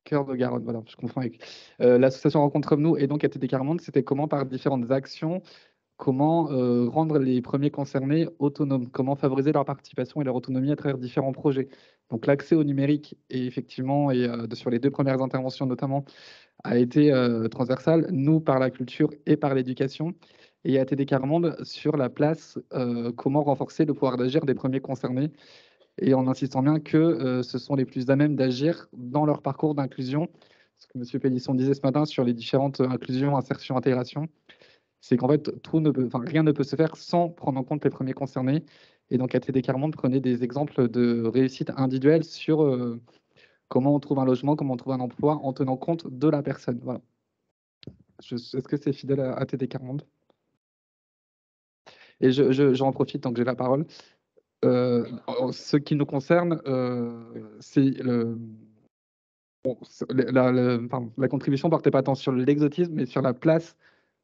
Cœur de Garonne, voilà, je confonds avec l'association Rencontre Comme Nous et donc ATD Carmonde, c'était comment par différentes actions, comment rendre les premiers concernés autonomes, comment favoriser leur participation et leur autonomie à travers différents projets. Donc l'accès au numérique, et effectivement, et sur les 2 premières interventions notamment, a été transversal, nous par la culture et par l'éducation, et ATD Carmonde sur la place, comment renforcer le pouvoir d'agir des premiers concernés, et en insistant bien que ce sont les plus à même d'agir dans leur parcours d'inclusion. Ce que M. Pélisson disait ce matin sur les différentes inclusions, insertion, intégration, c'est qu'en fait, rien ne peut se faire sans prendre en compte les premiers concernés. Et donc, ATD Carmonde prenait des exemples de réussite individuelle sur comment on trouve un logement, comment on trouve un emploi en tenant compte de la personne. Voilà. Est-ce que c'est fidèle à ATD Carmonde? Et j'en profite tant que j'ai la parole. Ce qui nous concerne, c'est la contribution portait pas tant sur l'exotisme, mais sur la place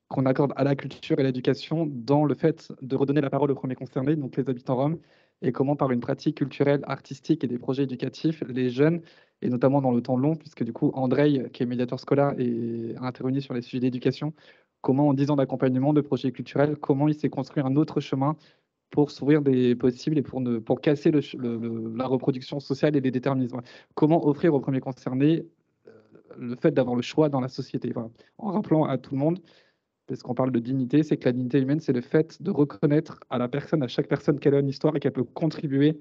qu'on accorde à la culture et l'éducation dans le fait de redonner la parole aux premiers concernés, donc les habitants roms, et comment par une pratique culturelle, artistique et des projets éducatifs, les jeunes, et notamment dans le temps long, puisque du coup Andrei, qui est médiateur scolaire, a intervenu sur les sujets d'éducation, comment en 10 ans d'accompagnement de projets culturels, comment il s'est construit un autre chemin pour s'ouvrir des possibles et pour casser la reproduction sociale et les déterminismes. Comment offrir aux premiers concernés le fait d'avoir le choix dans la société. Voilà. En rappelant à tout le monde, parce qu'on parle de dignité, c'est que la dignité humaine, c'est le fait de reconnaître à la personne, à chaque personne qu'elle a une histoire et qu'elle peut contribuer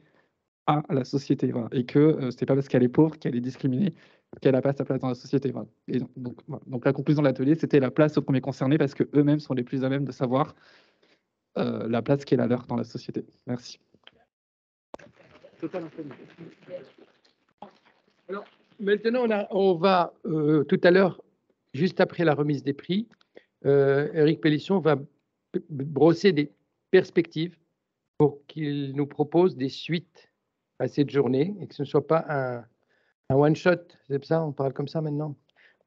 à la société. Voilà. Et que ce n'est pas parce qu'elle est pauvre, qu'elle est discriminée, qu'elle n'a pas sa place dans la société. Voilà. Et donc, voilà. Donc la conclusion de l'atelier, c'était la place aux premiers concernés parce qu'eux-mêmes sont les plus à même de savoir la place qui est la leur dans la société. Merci. Alors, maintenant, on va tout à l'heure, juste après la remise des prix, Éric Pélisson va brosser des perspectives pour qu'il nous propose des suites à cette journée et que ce ne soit pas un one-shot. C'est ça, on parle comme ça maintenant.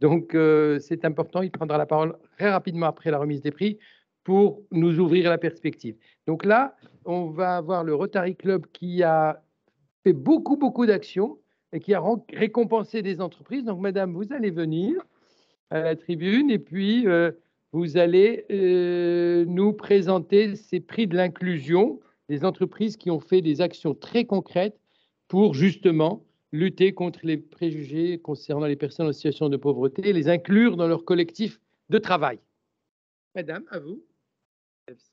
Donc, c'est important. Il prendra la parole très rapidement après la remise des prix pour nous ouvrir la perspective. Donc là, on va avoir le Rotary Club qui a fait beaucoup d'actions et qui a récompensé des entreprises. Donc, madame, vous allez venir à la tribune et puis vous allez nous présenter ces prix de l'inclusion des entreprises qui ont fait des actions très concrètes pour justement lutter contre les préjugés concernant les personnes en situation de pauvreté et les inclure dans leur collectif de travail. Madame, à vous.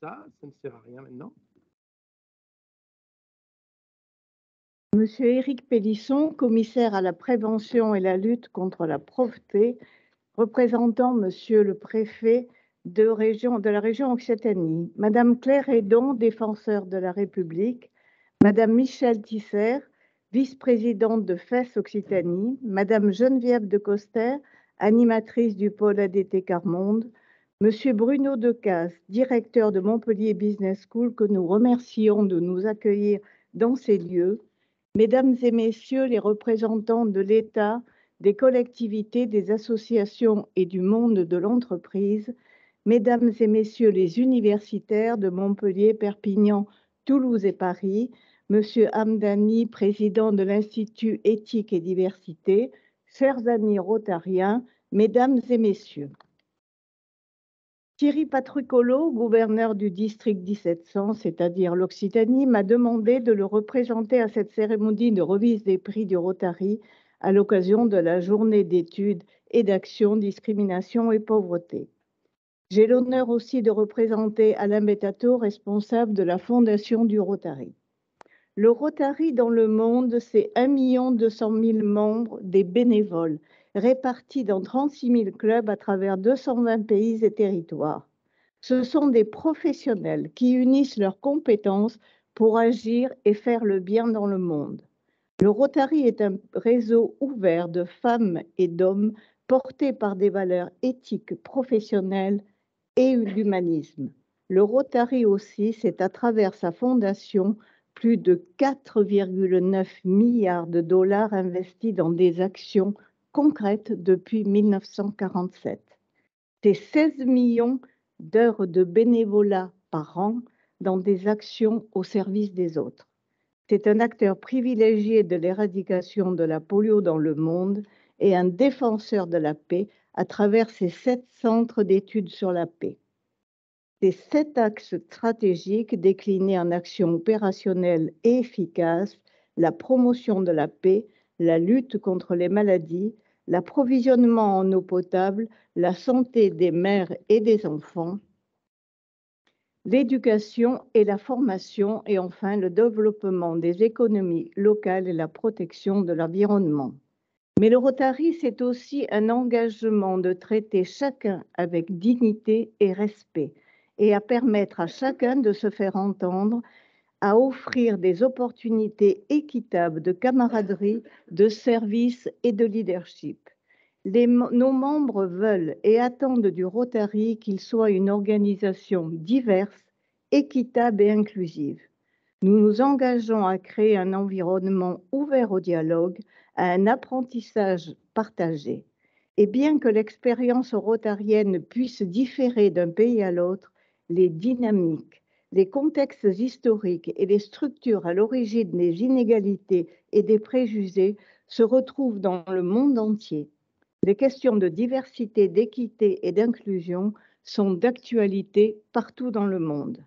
Ça ne sert à rien maintenant. Monsieur Éric Pélisson, commissaire à la prévention et la lutte contre la pauvreté, représentant Monsieur le préfet de la région Occitanie, Madame Claire Hédon, défenseur de la République, Madame Michèle Tisser, vice-présidente de FES Occitanie, Madame Geneviève de Coster, animatrice du pôle ADT Carmonde, Monsieur Bruno Decaze, directeur de Montpellier Business School, que nous remercions de nous accueillir dans ces lieux, Mesdames et Messieurs les représentants de l'État, des collectivités, des associations et du monde de l'entreprise, Mesdames et Messieurs les universitaires de Montpellier, Perpignan, Toulouse et Paris, Monsieur Hamdani, président de l'Institut Éthique et Diversité, chers amis rotariens, Mesdames et Messieurs. Thierry Patrucolo, gouverneur du district 1700, c'est-à-dire l'Occitanie, m'a demandé de le représenter à cette cérémonie de remise des prix du Rotary à l'occasion de la journée d'études et d'action discrimination et pauvreté. J'ai l'honneur aussi de représenter Alain Bettato, responsable de la fondation du Rotary. Le Rotary dans le monde, c'est 1 200 000 membres, des bénévoles, répartis dans 36 000 clubs à travers 220 pays et territoires. Ce sont des professionnels qui unissent leurs compétences pour agir et faire le bien dans le monde. Le Rotary est un réseau ouvert de femmes et d'hommes portés par des valeurs éthiques, professionnelles et l'humanisme. Le Rotary aussi, c'est à travers sa fondation plus de 4,9 milliards de dollars investis dans des actions concrètes depuis 1947. C'est 16 millions d'heures de bénévolat par an dans des actions au service des autres. C'est un acteur privilégié de l'éradication de la polio dans le monde et un défenseur de la paix à travers ses 7 centres d'études sur la paix. Ces 7 axes stratégiques déclinés en actions opérationnelles et efficaces, la promotion de la paix, la lutte contre les maladies, l'approvisionnement en eau potable, la santé des mères et des enfants, l'éducation et la formation, et enfin le développement des économies locales et la protection de l'environnement. Mais le Rotary, c'est aussi un engagement de traiter chacun avec dignité et respect, et à permettre à chacun de se faire entendre, à offrir des opportunités équitables de camaraderie, de service et de leadership. Nos membres veulent et attendent du Rotary qu'il soit une organisation diverse, équitable et inclusive. Nous nous engageons à créer un environnement ouvert au dialogue, à un apprentissage partagé. Et bien que l'expérience rotarienne puisse différer d'un pays à l'autre, les dynamiques, les contextes historiques et les structures à l'origine des inégalités et des préjugés se retrouvent dans le monde entier. Les questions de diversité, d'équité et d'inclusion sont d'actualité partout dans le monde.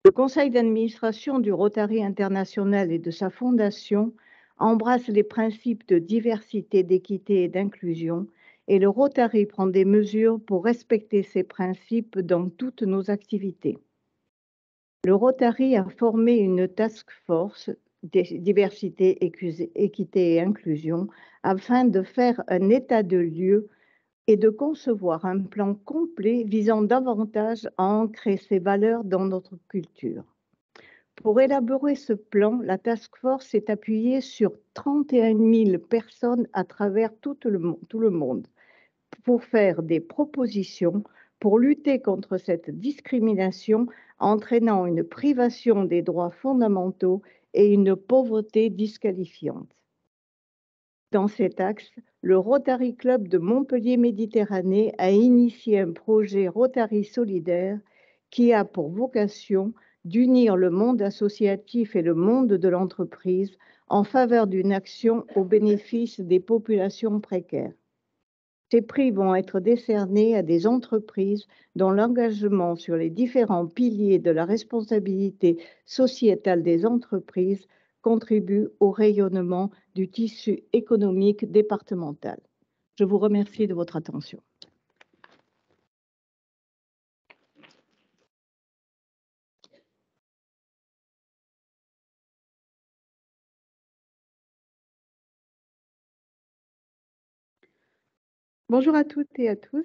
Le conseil d'administration du Rotary International et de sa fondation embrasse les principes de diversité, d'équité et d'inclusion, et le Rotary prend des mesures pour respecter ces principes dans toutes nos activités. Le Rotary a formé une task force diversité, équité et inclusion afin de faire un état de lieu et de concevoir un plan complet visant davantage à ancrer ces valeurs dans notre culture. Pour élaborer ce plan, la task force s'est appuyée sur 31 000 personnes à travers tout le monde pour faire des propositions pour lutter contre cette discrimination entraînant une privation des droits fondamentaux et une pauvreté disqualifiante. Dans cet axe, le Rotary Club de Montpellier Méditerranée a initié un projet Rotary solidaire qui a pour vocation d'unir le monde associatif et le monde de l'entreprise en faveur d'une action au bénéfice des populations précaires. Ces prix vont être décernés à des entreprises dont l'engagement sur les différents piliers de la responsabilité sociétale des entreprises contribue au rayonnement du tissu économique départemental. Je vous remercie de votre attention. Bonjour à toutes et à tous.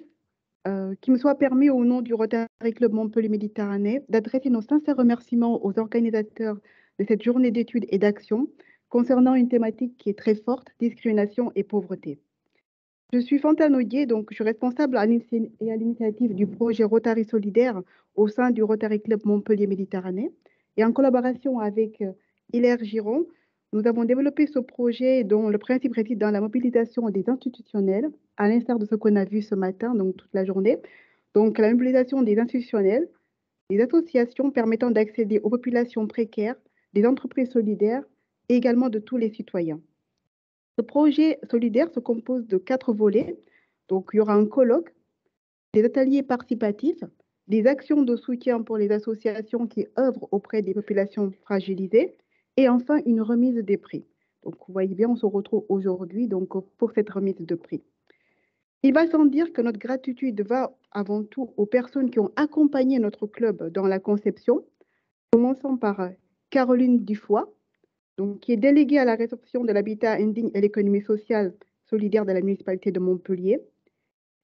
Qu'il me soit permis au nom du Rotary Club Montpellier Méditerranée d'adresser nos sincères remerciements aux organisateurs de cette journée d'études et d'action concernant une thématique qui est très forte, discrimination et pauvreté. Je suis Fanta Noguier, donc je suis responsable à l'initiative du projet Rotary Solidaire au sein du Rotary Club Montpellier Méditerranée. Et en collaboration avec Hilaire Giron, nous avons développé ce projet dont le principe réside dans la mobilisation des institutionnels, à l'instar de ce qu'on a vu ce matin, donc toute la journée. Donc la mobilisation des institutionnels, des associations permettant d'accéder aux populations précaires, des entreprises solidaires et également de tous les citoyens. Ce projet solidaire se compose de 4 volets. Donc, il y aura un colloque, des ateliers participatifs, des actions de soutien pour les associations qui œuvrent auprès des populations fragilisées et enfin une remise des prix. Donc, vous voyez bien, on se retrouve aujourd'hui pour cette remise de prix. Il va sans dire que notre gratitude va avant tout aux personnes qui ont accompagné notre club dans la conception, commençant par Caroline Dufoy, donc, qui est déléguée à la réception de l'habitat indigne et l'économie sociale solidaire de la municipalité de Montpellier,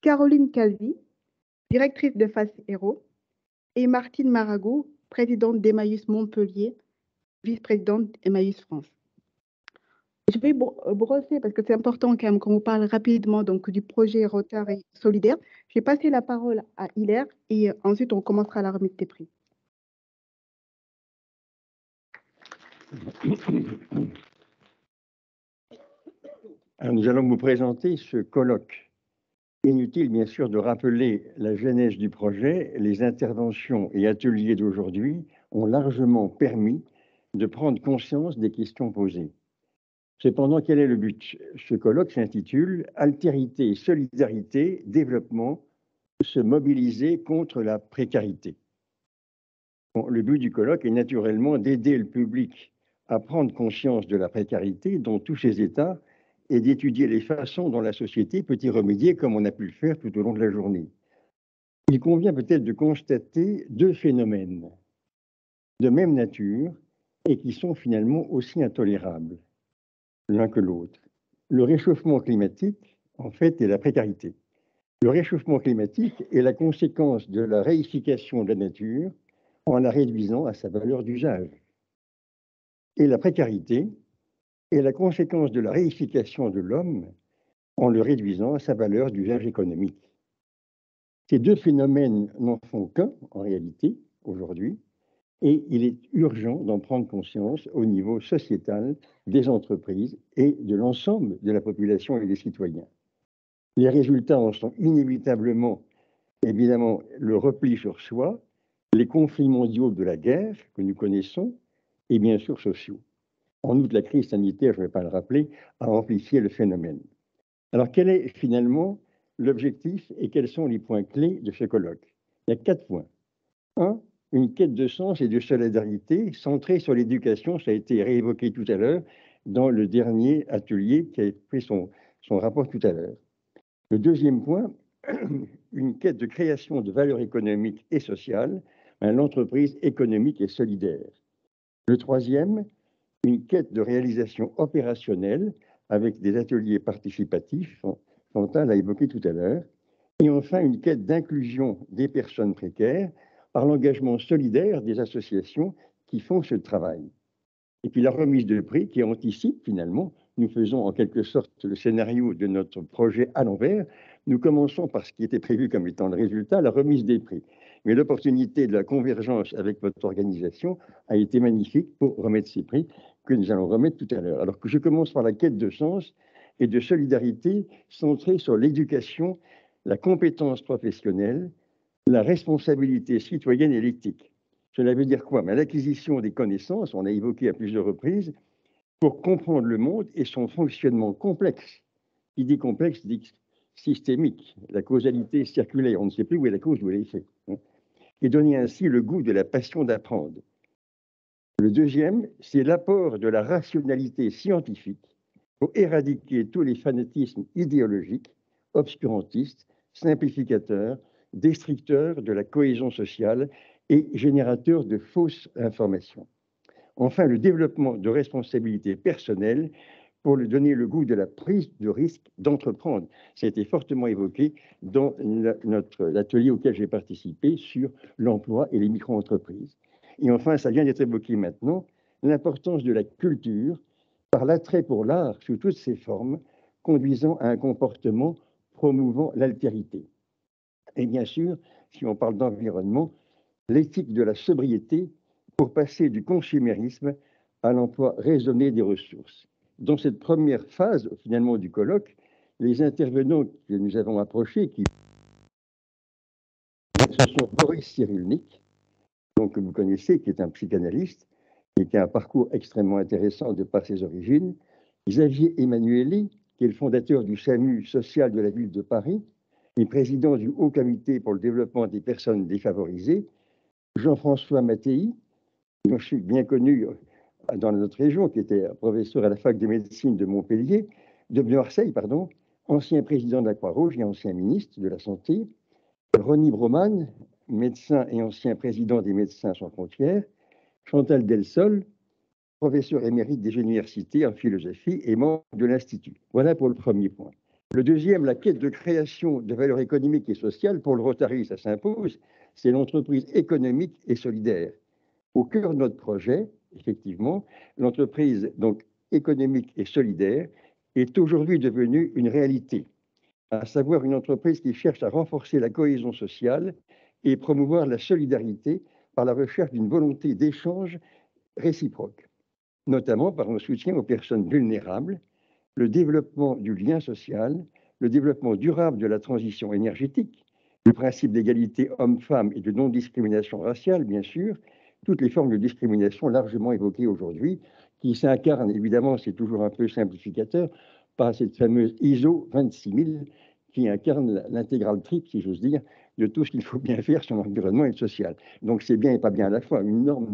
Caroline Calvi, directrice de Face Héros, et Martine Maragot, présidente d'Emmaüs Montpellier, vice-présidente d'Emmaüs France. Je vais brosser parce que c'est important quand même qu'on vous parle rapidement donc, du projet Rotary Solidaire. Je vais passer la parole à Hilaire et ensuite on commencera la remise des prix. Alors, nous allons vous présenter ce colloque. Inutile, bien sûr, de rappeler la genèse du projet. Les interventions et ateliers d'aujourd'hui ont largement permis de prendre conscience des questions posées. Cependant, quel est le but? Ce colloque s'intitule « Altérité, solidarité, développement, se mobiliser contre la précarité ». Bon, le but du colloque est naturellement d'aider le public à prendre conscience de la précarité dans tous ses états et d'étudier les façons dont la société peut y remédier comme on a pu le faire tout au long de la journée. Il convient peut-être de constater deux phénomènes de même nature et qui sont finalement aussi intolérables l'un que l'autre. Le réchauffement climatique, en fait, et la précarité. Le réchauffement climatique est la conséquence de la réification de la nature en la réduisant à sa valeur d'usage. Et la précarité est la conséquence de la réification de l'homme en le réduisant à sa valeur d'usage économique. Ces deux phénomènes n'en font qu'un, en réalité, aujourd'hui, et il est urgent d'en prendre conscience au niveau sociétal des entreprises et de l'ensemble de la population et des citoyens. Les résultats en sont inévitablement, évidemment, le repli sur soi, les conflits mondiaux de la guerre que nous connaissons, et bien sûr sociaux. En outre, la crise sanitaire, je ne vais pas le rappeler, a amplifié le phénomène. Alors, quel est finalement l'objectif et quels sont les points clés de ce colloque? Il y a 4 points. 1, une quête de sens et de solidarité centrée sur l'éducation, ça a été réévoqué tout à l'heure dans le dernier atelier qui a pris son rapport tout à l'heure. Le deuxième point, une quête de création de valeur économique et sociale, l'entreprise économique et solidaire. Le troisième, une quête de réalisation opérationnelle avec des ateliers participatifs, Chantal l'a évoqué tout à l'heure. Et enfin, une quête d'inclusion des personnes précaires par l'engagement solidaire des associations qui font ce travail. Et puis la remise de prix qui anticipe finalement, nous faisons en quelque sorte le scénario de notre projet à l'envers. Nous commençons par ce qui était prévu comme étant le résultat, la remise des prix. Mais l'opportunité de la convergence avec votre organisation a été magnifique pour remettre ces prix que nous allons remettre tout à l'heure. Alors que je commence par la quête de sens et de solidarité centrée sur l'éducation, la compétence professionnelle, la responsabilité citoyenne et l'éthique. Cela veut dire quoi? L'acquisition des connaissances, on a évoqué à plusieurs reprises, pour comprendre le monde et son fonctionnement complexe. Qui dit complexe dit systémique, la causalité circulaire, on ne sait plus où est la cause, où est l'effet. Et donner ainsi le goût de la passion d'apprendre. Le deuxième, c'est l'apport de la rationalité scientifique pour éradiquer tous les fanatismes idéologiques, obscurantistes, simplificateurs, destructeurs de la cohésion sociale et générateurs de fausses informations. Enfin, le développement de responsabilités personnelles pour lui donner le goût de la prise de risque d'entreprendre. Ça a été fortement évoqué dans l'atelier auquel j'ai participé sur l'emploi et les micro-entreprises. Et enfin, ça vient d'être évoqué maintenant, l'importance de la culture par l'attrait pour l'art sous toutes ses formes, conduisant à un comportement promouvant l'altérité. Et bien sûr, si on parle d'environnement, l'éthique de la sobriété pour passer du consumérisme à l'emploi raisonné des ressources. Dans cette première phase, finalement, du colloque, les intervenants que nous avons approchés, ce sont Boris Cyrulnik, donc, que vous connaissez, qui est un psychanalyste et qui a un parcours extrêmement intéressant de par ses origines, Xavier Emmanuelli, qui est le fondateur du SAMU social de la ville de Paris et président du Haut Comité pour le développement des personnes défavorisées, Jean-François Mattei, dont je suis bien connu dans notre région, qui était professeur à la fac de médecine de Montpellier, de Marseille, pardon, ancien président de la Croix-Rouge et ancien ministre de la Santé, Ronnie Broman, médecin et ancien président des Médecins sans frontières, Chantal Delsol, professeur émérite des universités en philosophie et membre de l'Institut. Voilà pour le premier point. Le deuxième, la quête de création de valeur économique et sociale, pour le Rotary, ça s'impose, c'est l'entreprise économique et solidaire. Au cœur de notre projet, effectivement, l'entreprise donc économique et solidaire est aujourd'hui devenue une réalité, à savoir une entreprise qui cherche à renforcer la cohésion sociale et promouvoir la solidarité par la recherche d'une volonté d'échange réciproque, notamment par un soutien aux personnes vulnérables, le développement du lien social, le développement durable de la transition énergétique, le principe d'égalité homme-femme et de non-discrimination raciale, bien sûr, toutes les formes de discrimination largement évoquées aujourd'hui, qui s'incarne, évidemment, c'est toujours un peu simplificateur, par cette fameuse ISO 26000 qui incarne l'intégral triple, si j'ose dire, de tout ce qu'il faut bien faire sur l'environnement et le social. Donc c'est bien et pas bien à la fois. Une norme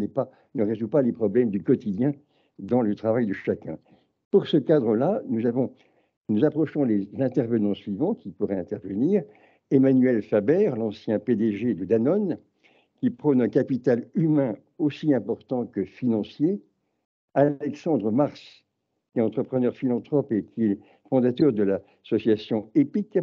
ne résout pas les problèmes du quotidien dans le travail de chacun. Pour ce cadre-là, nous approchons les intervenants suivants qui pourraient intervenir. Emmanuel Faber, l'ancien PDG de Danone, qui prône un capital humain aussi important que financier. Alexandre Mars, qui est entrepreneur philanthrope et qui est fondateur de l'association EPIC.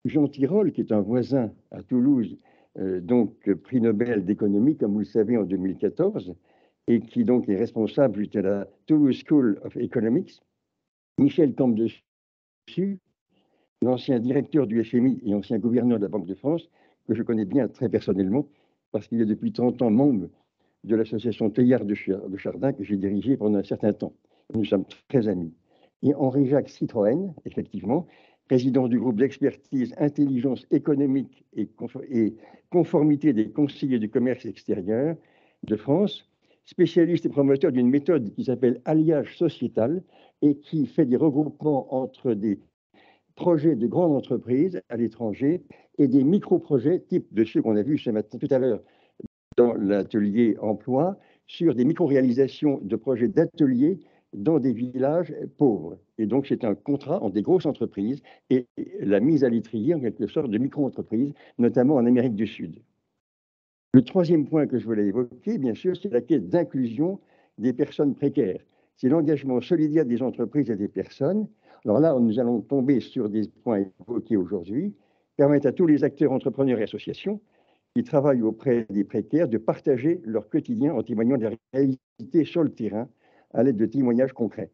Jean Tirole, qui est un voisin à Toulouse, donc prix Nobel d'économie, comme vous le savez, en 2014, et qui donc est responsable de la Toulouse School of Economics. Michel Camp-Dessus, l'ancien directeur du FMI et ancien gouverneur de la Banque de France, que je connais bien très personnellement, parce qu'il est depuis 30 ans membre de l'association Teilhard de Chardin, que j'ai dirigée pendant un certain temps. Nous sommes très amis. Et Henri-Jacques Citroën, effectivement, président du groupe d'expertise intelligence économique et conformité des conseillers du commerce extérieur de France, spécialiste et promoteur d'une méthode qui s'appelle alliage sociétal et qui fait des regroupements entre des projets de grandes entreprises à l'étranger et des micro-projets type de ceux qu'on a vus ce matin tout à l'heure dans l'atelier emploi, sur des micro-réalisations de projets d'ateliers dans des villages pauvres. Et donc, c'est un contrat entre des grosses entreprises et la mise à l'étrier, en quelque sorte, de micro-entreprises, notamment en Amérique du Sud. Le troisième point que je voulais évoquer, bien sûr, c'est la quête d'inclusion des personnes précaires. C'est l'engagement solidaire des entreprises et des personnes. Alors là, nous allons tomber sur des points évoqués aujourd'hui, permettre à tous les acteurs, entrepreneurs et associations qui travaillent auprès des précaires de partager leur quotidien en témoignant de la réalité sur le terrain à l'aide de témoignages concrets.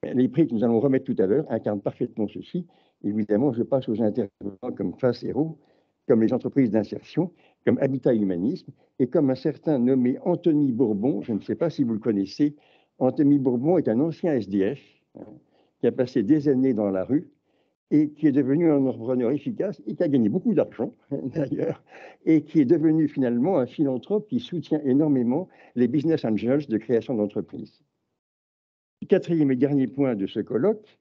Les prix que nous allons remettre tout à l'heure incarnent parfaitement ceci. Évidemment, je passe aux intervenants comme Face Héros, comme les entreprises d'insertion, comme Habitat Humanisme et comme un certain nommé Anthony Bourbon. Je ne sais pas si vous le connaissez. Anthony Bourbon est un ancien SDF qui a passé des années dans la rue et qui est devenu un entrepreneur efficace et qui a gagné beaucoup d'argent, d'ailleurs, et qui est devenu finalement un philanthrope qui soutient énormément les business angels de création d'entreprises. Le quatrième et dernier point de ce colloque,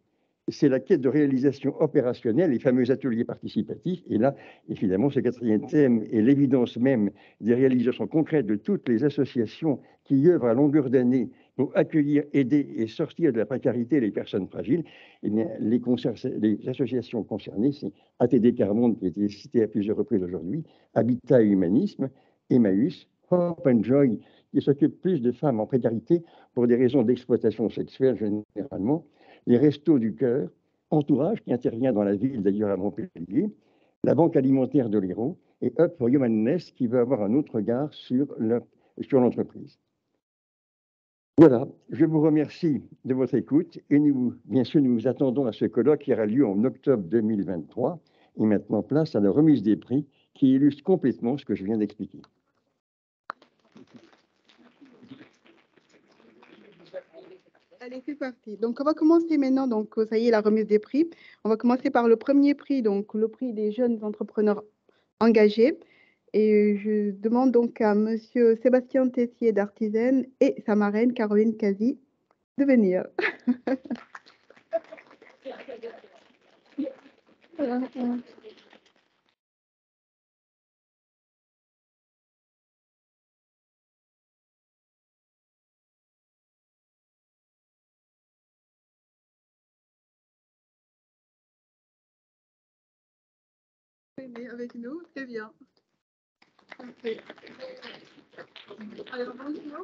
c'est la quête de réalisation opérationnelle, les fameux ateliers participatifs. Et là, évidemment, ce quatrième thème est l'évidence même des réalisations concrètes de toutes les associations qui œuvrent à longueur d'année pour accueillir, aider et sortir de la précarité les personnes fragiles. Eh bien, les associations concernées, c'est ATD Quart-Monde, qui a été cité à plusieurs reprises aujourd'hui, Habitat et Humanisme, Emmaüs, Hope and Joy, qui s'occupe plus de femmes en précarité pour des raisons d'exploitation sexuelle généralement, les Restos du Cœur, Entourage, qui intervient dans la ville d'ailleurs à Montpellier, la Banque alimentaire de l'Hérault et Up for Humanness, qui veut avoir un autre regard sur l'entreprise. Voilà, je vous remercie de votre écoute et bien sûr, nous vous attendons à ce colloque qui aura lieu en octobre 2023 et maintenant place à la remise des prix qui illustre complètement ce que je viens d'expliquer. Allez, c'est parti. Donc, on va commencer maintenant. Donc, ça y est, la remise des prix. On va commencer par le premier prix, donc le prix des jeunes entrepreneurs engagés. Et je demande donc à Monsieur Sébastien Tessier d'Artisan et sa marraine Caroline Casi de venir. Venez avec nous, c'est bien. Parfait. Alors, bonjour.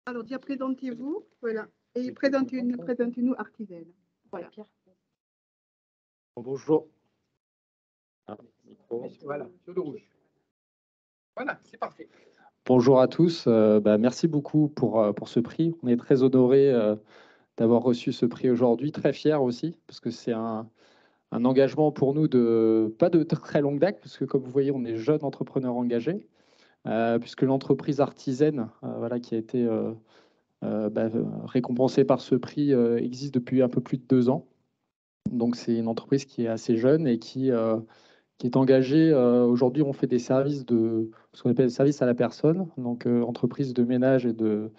Alors, déjà, présentez-vous. Voilà. Et présentez-nous Artisan. Voilà. Bonjour. Voilà, sur le rouge. Voilà, c'est parfait. Bonjour à tous. Merci beaucoup pour ce prix. On est très honorés d'avoir reçu ce prix aujourd'hui, très fiers aussi, parce que c'est un engagement pour nous pas de très longue date, parce que comme vous voyez, on est jeunes entrepreneurs engagés, puisque l'entreprise Artisan, qui a été récompensée par ce prix, existe depuis un peu plus de 2 ans. Donc c'est une entreprise qui est assez jeune et qui qui est engagé. Aujourd'hui, on fait des services ce qu'on appelle des services à la personne, donc entreprise de ménage et de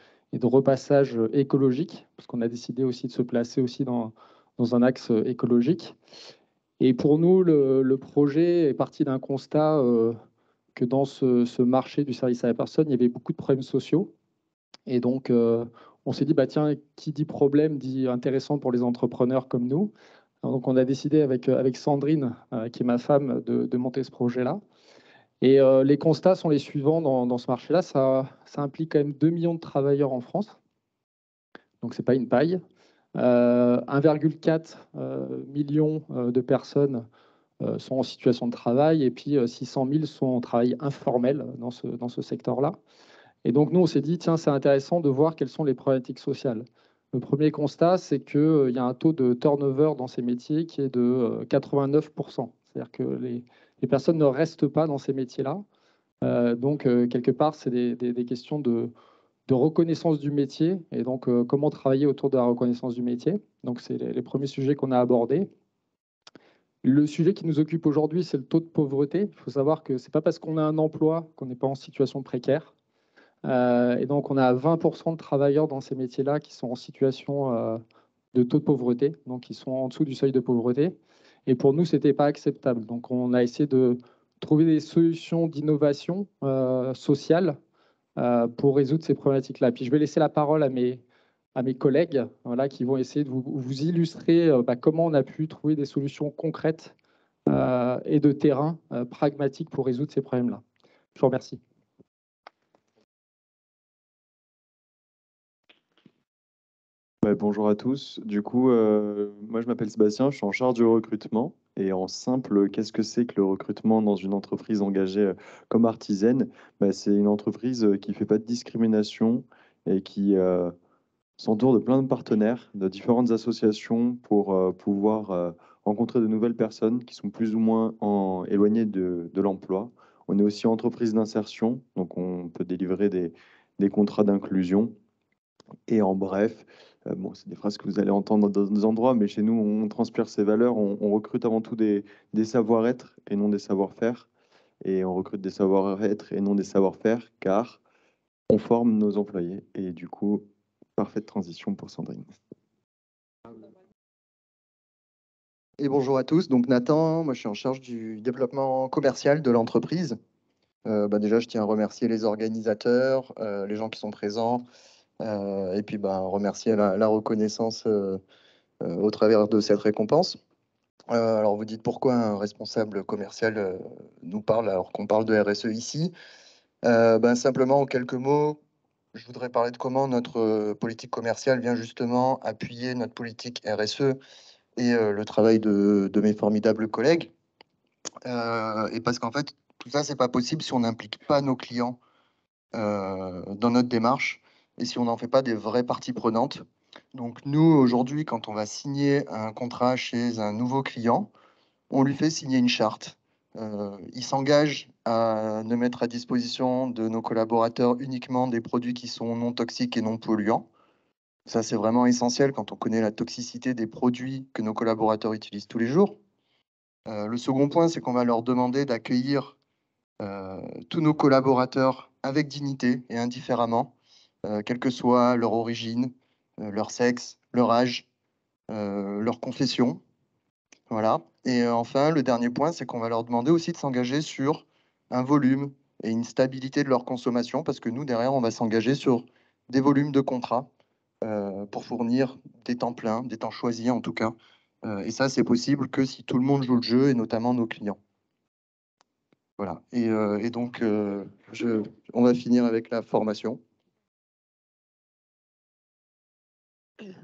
repassage écologique, parce qu'on a décidé aussi de se placer aussi dans un axe écologique. Et pour nous, le projet est parti d'un constat que dans ce marché du service à la personne, il y avait beaucoup de problèmes sociaux. Et donc, on s'est dit, bah, tiens, qui dit problème dit intéressant pour les entrepreneurs comme nous. Donc, on a décidé avec Sandrine, qui est ma femme, de monter ce projet-là. Et les constats sont les suivants dans ce marché-là. Ça implique quand même 2 millions de travailleurs en France. Donc, ce n'est pas une paille. 1,4 million de personnes sont en situation de travail et puis 600 000 sont en travail informel dans ce secteur-là. Et donc, nous, on s'est dit, tiens, c'est intéressant de voir quelles sont les problématiques sociales. Le premier constat, c'est qu'il y a un taux de turnover dans ces métiers qui est de 89%. C'est-à-dire que les personnes ne restent pas dans ces métiers-là. Donc, quelque part, c'est des questions de reconnaissance du métier et donc comment travailler autour de la reconnaissance du métier. Donc, c'est les premiers sujets qu'on a abordés. Le sujet qui nous occupe aujourd'hui, c'est le taux de pauvreté. Il faut savoir que ce n'est pas parce qu'on a un emploi qu'on n'est pas en situation précaire. Et donc, on a 20% de travailleurs dans ces métiers-là qui sont en situation de taux de pauvreté, donc qui sont en dessous du seuil de pauvreté. Et pour nous, ce n'était pas acceptable. Donc, on a essayé de trouver des solutions d'innovation sociale pour résoudre ces problématiques-là. Puis, je vais laisser la parole à mes collègues voilà, qui vont essayer de vous illustrer comment on a pu trouver des solutions concrètes et de terrain pragmatiques pour résoudre ces problèmes-là. Je vous remercie. Ouais, bonjour à tous. Du coup, moi je m'appelle Sébastien, je suis en charge du recrutement. Et en simple, qu'est-ce que c'est que le recrutement dans une entreprise engagée comme Artizen? C'est une entreprise qui ne fait pas de discrimination et qui s'entoure de plein de partenaires, de différentes associations pour pouvoir rencontrer de nouvelles personnes qui sont plus ou moins éloignées de l'emploi. On est aussi entreprise d'insertion, donc on peut délivrer des contrats d'inclusion. Et en bref, bon, c'est des phrases que vous allez entendre dans d'autres endroits, mais chez nous, on transpire ces valeurs. On recrute avant tout des savoir-être et non des savoir-faire. Et on recrute des savoir-être et non des savoir-faire, car on forme nos employés. Et du coup, parfaite transition pour Sandrine. Et bonjour à tous, donc Nathan, moi je suis en charge du développement commercial de l'entreprise. Déjà, je tiens à remercier les organisateurs, les gens qui sont présents, et puis remercier la reconnaissance au travers de cette récompense. Alors vous dites pourquoi un responsable commercial nous parle alors qu'on parle de RSE ici. Simplement en quelques mots, je voudrais parler de comment notre politique commerciale vient justement appuyer notre politique RSE et le travail de mes formidables collègues. Et parce qu'en fait, tout ça, c'est pas possible si on n'implique pas nos clients dans notre démarche et si on n'en fait pas des vraies parties prenantes. Donc nous, aujourd'hui, quand on va signer un contrat chez un nouveau client, on lui fait signer une charte. Il s'engage à ne mettre à disposition de nos collaborateurs uniquement des produits qui sont non toxiques et non polluants. Ça, c'est vraiment essentiel quand on connaît la toxicité des produits que nos collaborateurs utilisent tous les jours. Le second point, c'est qu'on va leur demander d'accueillir tous nos collaborateurs avec dignité et indifféremment, quelle que soit leur origine, leur sexe, leur âge, leur confession. Voilà. Et enfin, le dernier point, c'est qu'on va leur demander aussi de s'engager sur un volume et une stabilité de leur consommation, parce que nous, derrière, on va s'engager sur des volumes de contrats pour fournir des temps pleins, des temps choisis en tout cas. Et ça, c'est possible que si tout le monde joue le jeu, et notamment nos clients. Voilà. Et donc, on va finir avec la formation.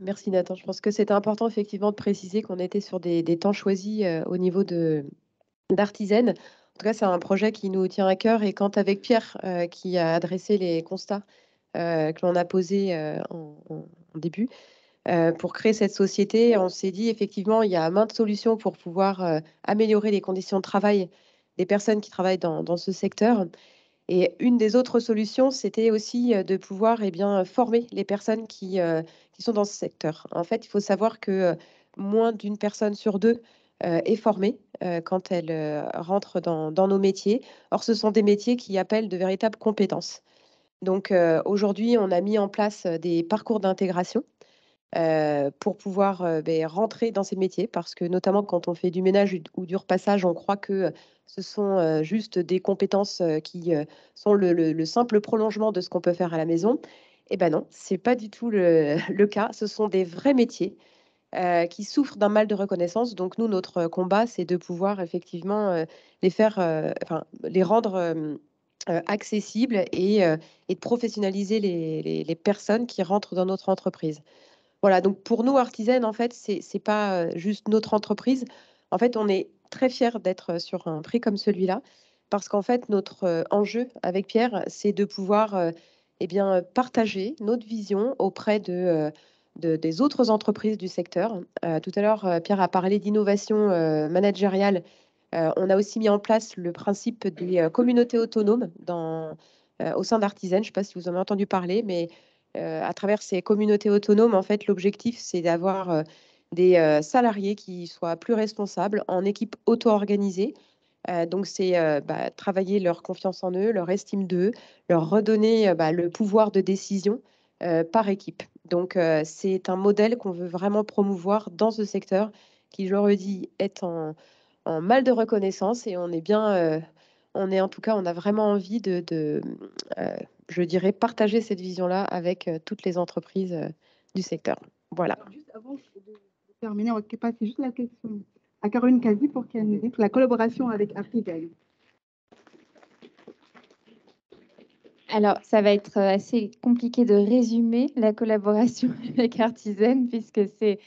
Merci Nathan. Je pense que c'est important effectivement de préciser qu'on était sur des temps choisis au niveau d'Artizen. En tout cas, c'est un projet qui nous tient à cœur. Et quand avec Pierre, qui a adressé les constats que l'on a posés en début, pour créer cette société, on s'est dit effectivement, il y a maintes solutions pour pouvoir améliorer les conditions de travail des personnes qui travaillent dans ce secteur. Et une des autres solutions, c'était aussi de pouvoir former les personnes qui sont dans ce secteur. En fait, il faut savoir que moins d'une personne sur deux est formée quand elle rentre dans nos métiers. Or, ce sont des métiers qui appellent de véritables compétences. Donc, aujourd'hui, on a mis en place des parcours d'intégration pour pouvoir rentrer dans ces métiers, parce que notamment quand on fait du ménage ou du repassage, on croit que ce sont juste des compétences qui sont le simple prolongement de ce qu'on peut faire à la maison. Eh ben non, c'est pas du tout le cas. Ce sont des vrais métiers qui souffrent d'un mal de reconnaissance. Donc nous, notre combat, c'est de pouvoir effectivement les faire, les rendre accessibles et de professionnaliser les personnes qui rentrent dans notre entreprise. Voilà, donc pour nous, Artizen, en fait, c'est pas juste notre entreprise. En fait, on est très fiers d'être sur un prix comme celui-là, parce qu'en fait, notre enjeu avec Pierre, c'est de pouvoir partager notre vision auprès des autres entreprises du secteur. Tout à l'heure, Pierre a parlé d'innovation managériale. On a aussi mis en place le principe des communautés autonomes au sein d'Artizen. Je ne sais pas si vous en avez entendu parler, mais à travers ces communautés autonomes, en fait, l'objectif, c'est d'avoir des salariés qui soient plus responsables en équipe auto-organisée. Donc, c'est travailler leur confiance en eux, leur estime d'eux, leur redonner le pouvoir de décision par équipe. Donc, c'est un modèle qu'on veut vraiment promouvoir dans ce secteur qui, je le redis, est en mal de reconnaissance et on est bien, en tout cas, on a vraiment envie je dirais, partager cette vision-là avec toutes les entreprises du secteur. Voilà. Alors, juste avant de terminer, on va passer juste la question à Caroline Casi pour qu'elle nous dise la collaboration avec Artizen. Alors, ça va être assez compliqué de résumer la collaboration avec Artizen, puisque c'est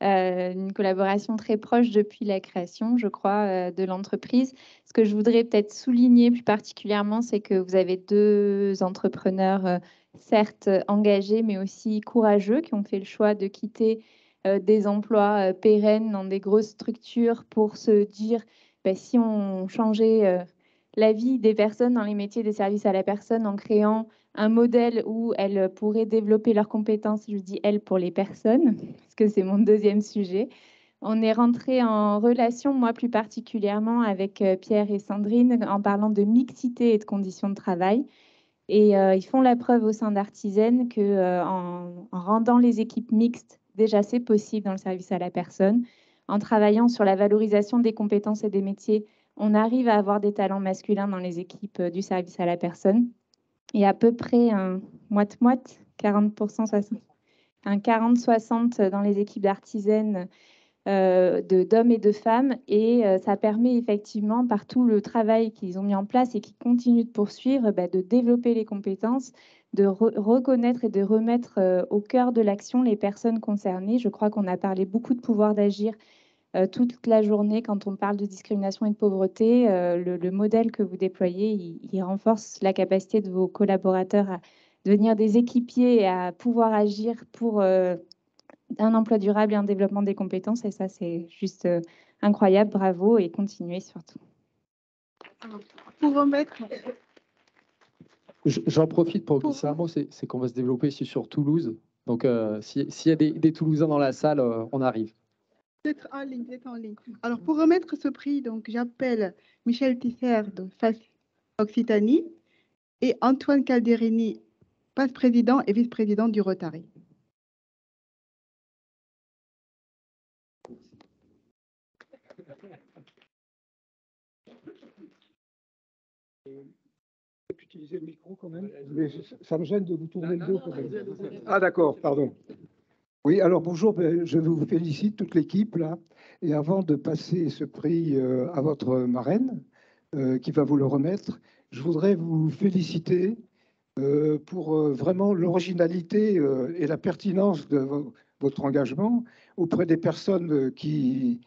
une collaboration très proche depuis la création, je crois, de l'entreprise. Ce que je voudrais peut-être souligner plus particulièrement, c'est que vous avez deux entrepreneurs, certes engagés, mais aussi courageux, qui ont fait le choix de quitter des emplois pérennes dans des grosses structures pour se dire, si on changeait la vie des personnes dans les métiers des services à la personne en créant un modèle où elles pourraient développer leurs compétences, je dis elles pour les personnes, parce que c'est mon deuxième sujet. On est rentré en relation, moi plus particulièrement, avec Pierre et Sandrine en parlant de mixité et de conditions de travail. Et ils font la preuve au sein d'Artizen qu'en rendant les équipes mixtes, déjà c'est possible dans le service à la personne, en travaillant sur la valorisation des compétences et des métiers, on arrive à avoir des talents masculins dans les équipes du service à la personne. Et à peu près un moite-moite, 40%, 60%, un 40-60 dans les équipes d'Artizen d'hommes et de femmes. Et ça permet effectivement, par tout le travail qu'ils ont mis en place et qui continuent de poursuivre, de développer les compétences, de reconnaître et de remettre au cœur de l'action les personnes concernées. Je crois qu'on a parlé beaucoup de pouvoir d'agir toute la journée quand on parle de discrimination et de pauvreté. Le modèle que vous déployez, il renforce la capacité de vos collaborateurs à devenir des équipiers et à pouvoir agir pour un emploi durable et un développement des compétences. Et ça, c'est juste incroyable. Bravo et continuez surtout. Pour remettre... J'en profite pour glisser un mot, c'est qu'on va se développer ici sur Toulouse. Donc, s'il y a des Toulousains dans la salle, on arrive. Peut-être en ligne, peut-être en ligne. Alors, pour remettre ce prix, donc j'appelle Michel Tisser de FAS Occitanie et Antoine Calderini, vice-président et vice-président du Rotary. Utiliser le micro quand même, mais ça me gêne de vous tourner le dos quand même. Ah d'accord, pardon. Oui, alors bonjour, je vous félicite toute l'équipe là. Et avant de passer ce prix à votre marraine, qui va vous le remettre, je voudrais vous féliciter pour vraiment l'originalité et la pertinence de votre engagement auprès des personnes qui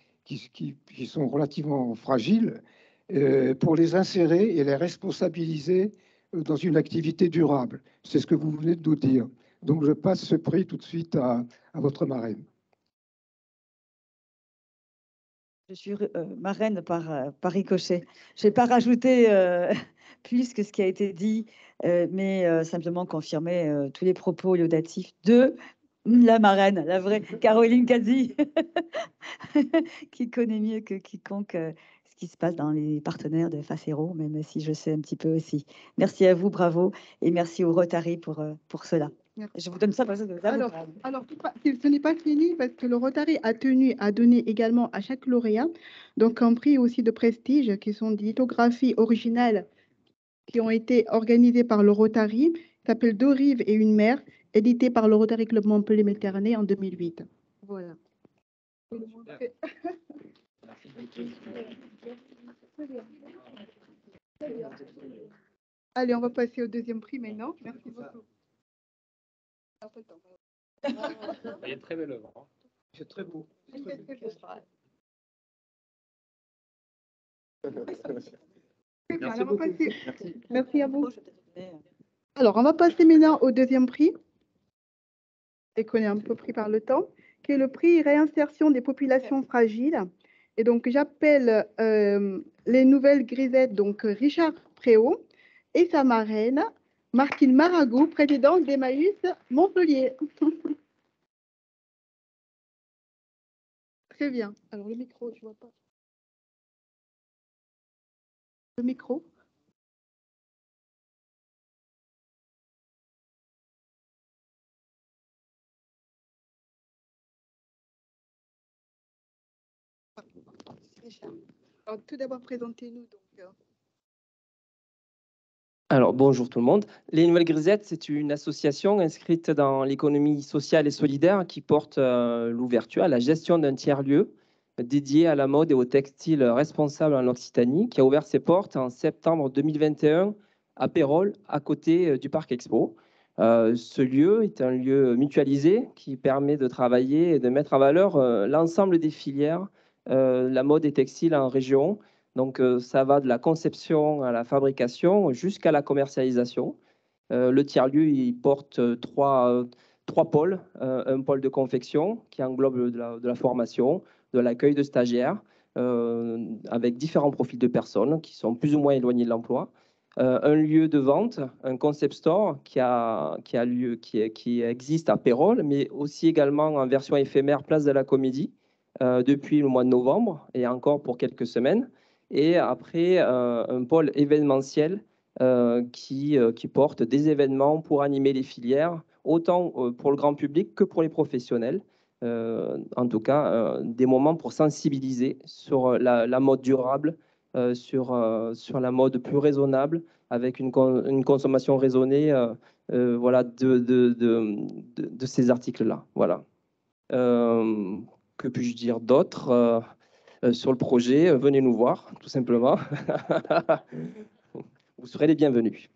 sont relativement fragiles, pour les insérer et les responsabiliser dans une activité durable. C'est ce que vous venez de nous dire. Donc je passe ce prix tout de suite à votre marraine. Je suis marraine par ricochet. Je n'ai pas rajouté plus que ce qui a été dit, mais simplement confirmer tous les propos laudatifs de La marraine, la vraie Caroline Cazzi, qui connaît mieux que quiconque ce qui se passe dans les partenaires de Facero, même si je sais un petit peu aussi. Merci à vous, bravo, et merci au Rotary pour cela. Merci. Je vous donne ça parce que Alors, ce n'est pas fini parce que le Rotary a tenu à donner également à chaque lauréat donc un prix aussi de prestige qui sont des lithographies originales qui ont été organisées par le Rotary, qui s'appelle Deux rives et une mer, édité par le Rotary Club Montpellier Méditerranée en 2008. Voilà. Allez, on va passer au deuxième prix maintenant. Merci beaucoup. Il est très belle œuvre. Hein. C'est très beau. Merci beaucoup. Merci à vous. Alors, on va passer maintenant au deuxième prix, et qu'on est un peu pris par le temps, qui est le prix réinsertion des populations fragiles. Et donc, j'appelle les nouvelles grisettes, donc Richard Préau et sa marraine, Martine Maragou, présidente d'Emmaüs Montpellier. Très bien. Alors, le micro, je ne vois pas. Le micro. Alors, tout d'abord, présentez-nous. Alors, bonjour tout le monde. Les Nouvelles Grisettes, c'est une association inscrite dans l'économie sociale et solidaire qui porte l'ouverture à la gestion d'un tiers-lieu dédié à la mode et au textile responsable en Occitanie, qui a ouvert ses portes en septembre 2021 à Pérols, à côté du Parc Expo. Ce lieu est un lieu mutualisé qui permet de travailler et de mettre en valeur l'ensemble des filières, la mode et textile en région. Donc, ça va de la conception à la fabrication jusqu'à la commercialisation. Le tiers-lieu, il porte trois pôles. Un pôle de confection qui englobe de la formation, de l'accueil de stagiaires, avec différents profils de personnes qui sont plus ou moins éloignés de l'emploi. Un lieu de vente, un concept store qui existe à Pérols, mais aussi également en version éphémère Place de la Comédie depuis le mois de novembre et encore pour quelques semaines. Et après, un pôle événementiel qui porte des événements pour animer les filières, autant pour le grand public que pour les professionnels. En tout cas, des moments pour sensibiliser sur la mode durable, sur la mode plus raisonnable, avec une consommation raisonnée voilà, de ces articles-là. Voilà. Que puis-je dire d'autre sur le projet? Venez nous voir, tout simplement. Vous serez les bienvenus.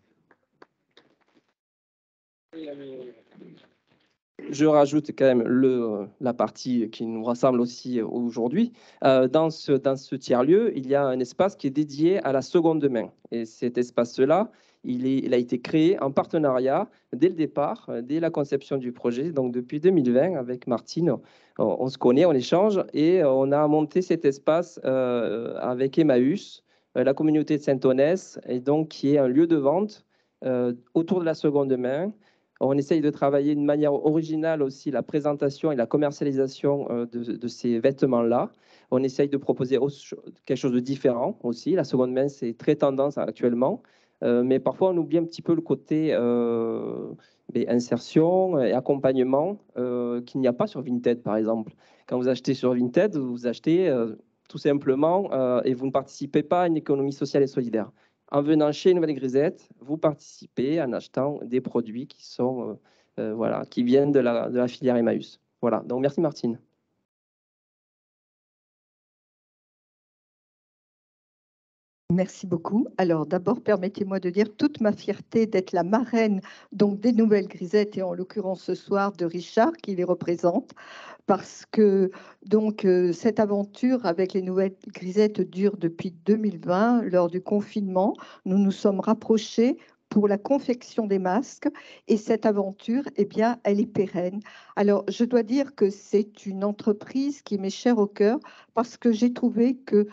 Je rajoute quand même la partie qui nous rassemble aussi aujourd'hui. Dans ce tiers-lieu, il y a un espace qui est dédié à la seconde main. Et cet espace-là, il a été créé en partenariat dès le départ, dès la conception du projet. Donc depuis 2020, avec Martine, on se connaît, on échange et on a monté cet espace avec Emmaüs, la communauté de Saint-Onès, et donc qui est un lieu de vente autour de la seconde main. On essaye de travailler de manière originale aussi la présentation et la commercialisation de ces vêtements-là. On essaye de proposer quelque chose de différent aussi. La seconde main, c'est très tendance actuellement. Mais parfois, on oublie un petit peu le côté insertion et accompagnement qu'il n'y a pas sur Vinted, par exemple. Quand vous achetez sur Vinted, vous achetez tout simplement et vous ne participez pas à une économie sociale et solidaire. En venant chez Nouvelle Grisette, vous participez en achetant des produits qui sont voilà, qui viennent de la filière Emmaüs. Voilà. Donc merci Martine. Merci beaucoup. Alors d'abord, permettez-moi de dire toute ma fierté d'être la marraine donc des Nouvelles Grisettes et en l'occurrence ce soir de Richard qui les représente parce que donc cette aventure avec les Nouvelles Grisettes dure depuis 2020 lors du confinement. Nous nous sommes rapprochés pour la confection des masques et cette aventure, eh bien, elle est pérenne. Alors, je dois dire que c'est une entreprise qui m'est chère au cœur parce que j'ai trouvé que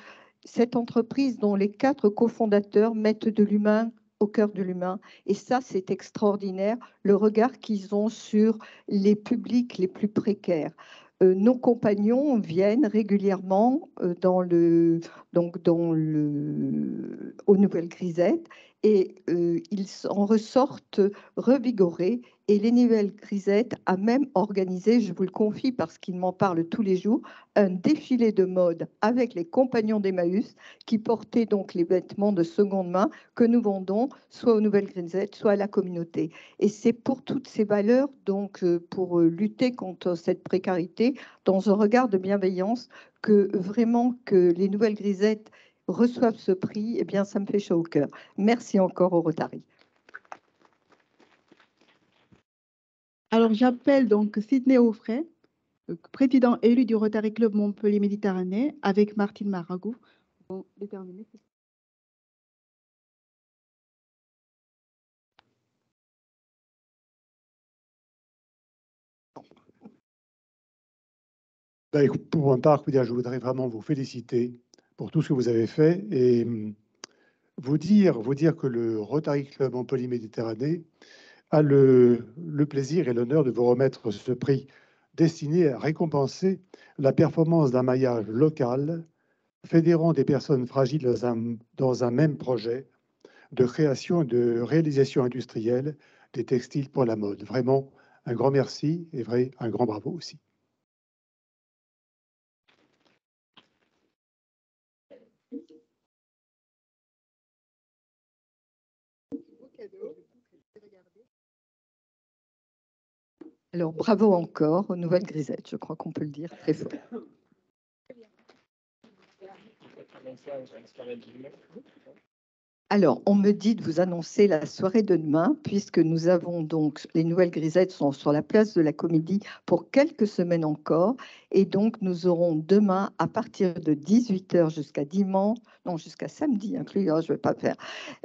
cette entreprise dont les 4 cofondateurs mettent de l'humain au cœur de l'humain. Et ça, c'est extraordinaire, le regard qu'ils ont sur les publics les plus précaires. Nos compagnons viennent régulièrement aux Nouvelles Grisettes et ils en ressortent revigorés. Et les Nouvelles Grisettes a même organisé, je vous le confie parce qu'ils m'en parlent tous les jours, un défilé de mode avec les compagnons d'Emmaüs qui portaient donc les vêtements de seconde main que nous vendons soit aux Nouvelles Grisettes, soit à la communauté. Et c'est pour toutes ces valeurs, donc pour lutter contre cette précarité, dans un regard de bienveillance, que vraiment que les Nouvelles Grisettes reçoivent ce prix, eh bien, ça me fait chaud au cœur. Merci encore au Rotary. Alors, j'appelle donc Sidney Offray, président élu du Rotary Club Montpellier Méditerranée, avec Martine Maragou. Bon, déterminé. Pour ma part, je voudrais vraiment vous féliciter pour tout ce que vous avez fait et vous dire que le Rotary Club Montpellier Méditerranée a le plaisir et l'honneur de vous remettre ce prix destiné à récompenser la performance d'un maillage local fédérant des personnes fragiles dans un même projet de création et de réalisation industrielle des textiles pour la mode. Vraiment, un grand merci et un grand bravo aussi. Alors, bravo encore aux Nouvelles Grisettes, je crois qu'on peut le dire très fort. Alors, on me dit de vous annoncer la soirée de demain, puisque nous avons donc, les Nouvelles Grisettes sont sur la place de la Comédie pour quelques semaines encore, et donc nous aurons demain, à partir de 18h jusqu'à dimanche, non, jusqu'à samedi inclus, je ne vais pas faire,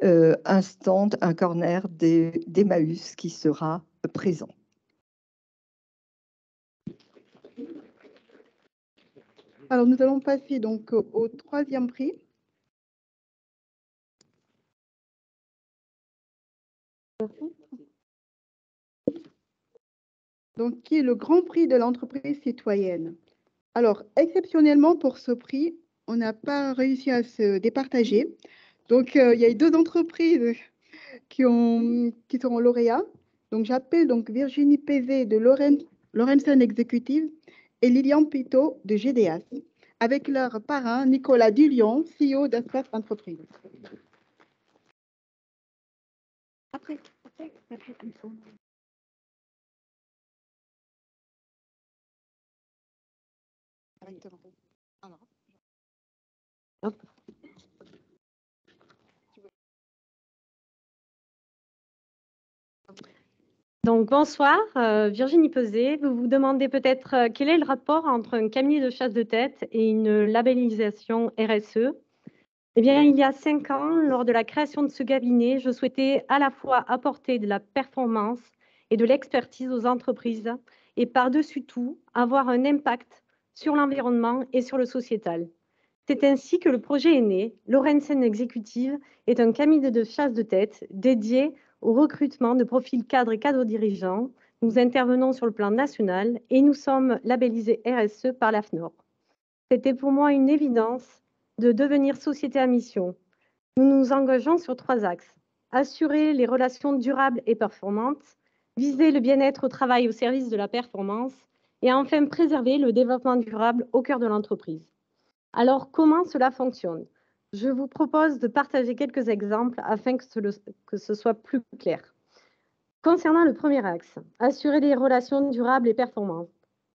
un stand, un corner d'Emmaüs qui sera présent. Alors, nous allons passer donc au troisième prix. Donc, qui est le Grand Prix de l'entreprise citoyenne. Alors, exceptionnellement pour ce prix, on n'a pas réussi à se départager. Donc, il y a eu deux entreprises qui seront lauréats. Donc, j'appelle donc Virginie Pézé de Lorenzen Executive et Lilian Pito de GDAS, avec leur parrain Nicolas Dulion, CEO d'Espace Entreprise. Après. Donc, bonsoir, Virginie Peset. Vous vous demandez peut-être quel est le rapport entre un cabinet de chasse de tête et une labellisation RSE. Eh bien, il y a 5 ans, lors de la création de ce cabinet, je souhaitais à la fois apporter de la performance et de l'expertise aux entreprises et par-dessus tout, avoir un impact sur l'environnement et sur le sociétal. C'est ainsi que le projet est né. Lorenzen Executive est un cabinet de chasse de tête dédié au recrutement de profils cadres et cadres dirigeants. Nous intervenons sur le plan national et nous sommes labellisés RSE par l'AFNOR. C'était pour moi une évidence de devenir société à mission. Nous nous engageons sur 3 axes. Assurer les relations durables et performantes, viser le bien-être au travail au service de la performance et enfin préserver le développement durable au cœur de l'entreprise. Alors, comment cela fonctionne? Je vous propose de partager quelques exemples afin que ce soit plus clair. Concernant le premier axe, assurer les relations durables et performantes,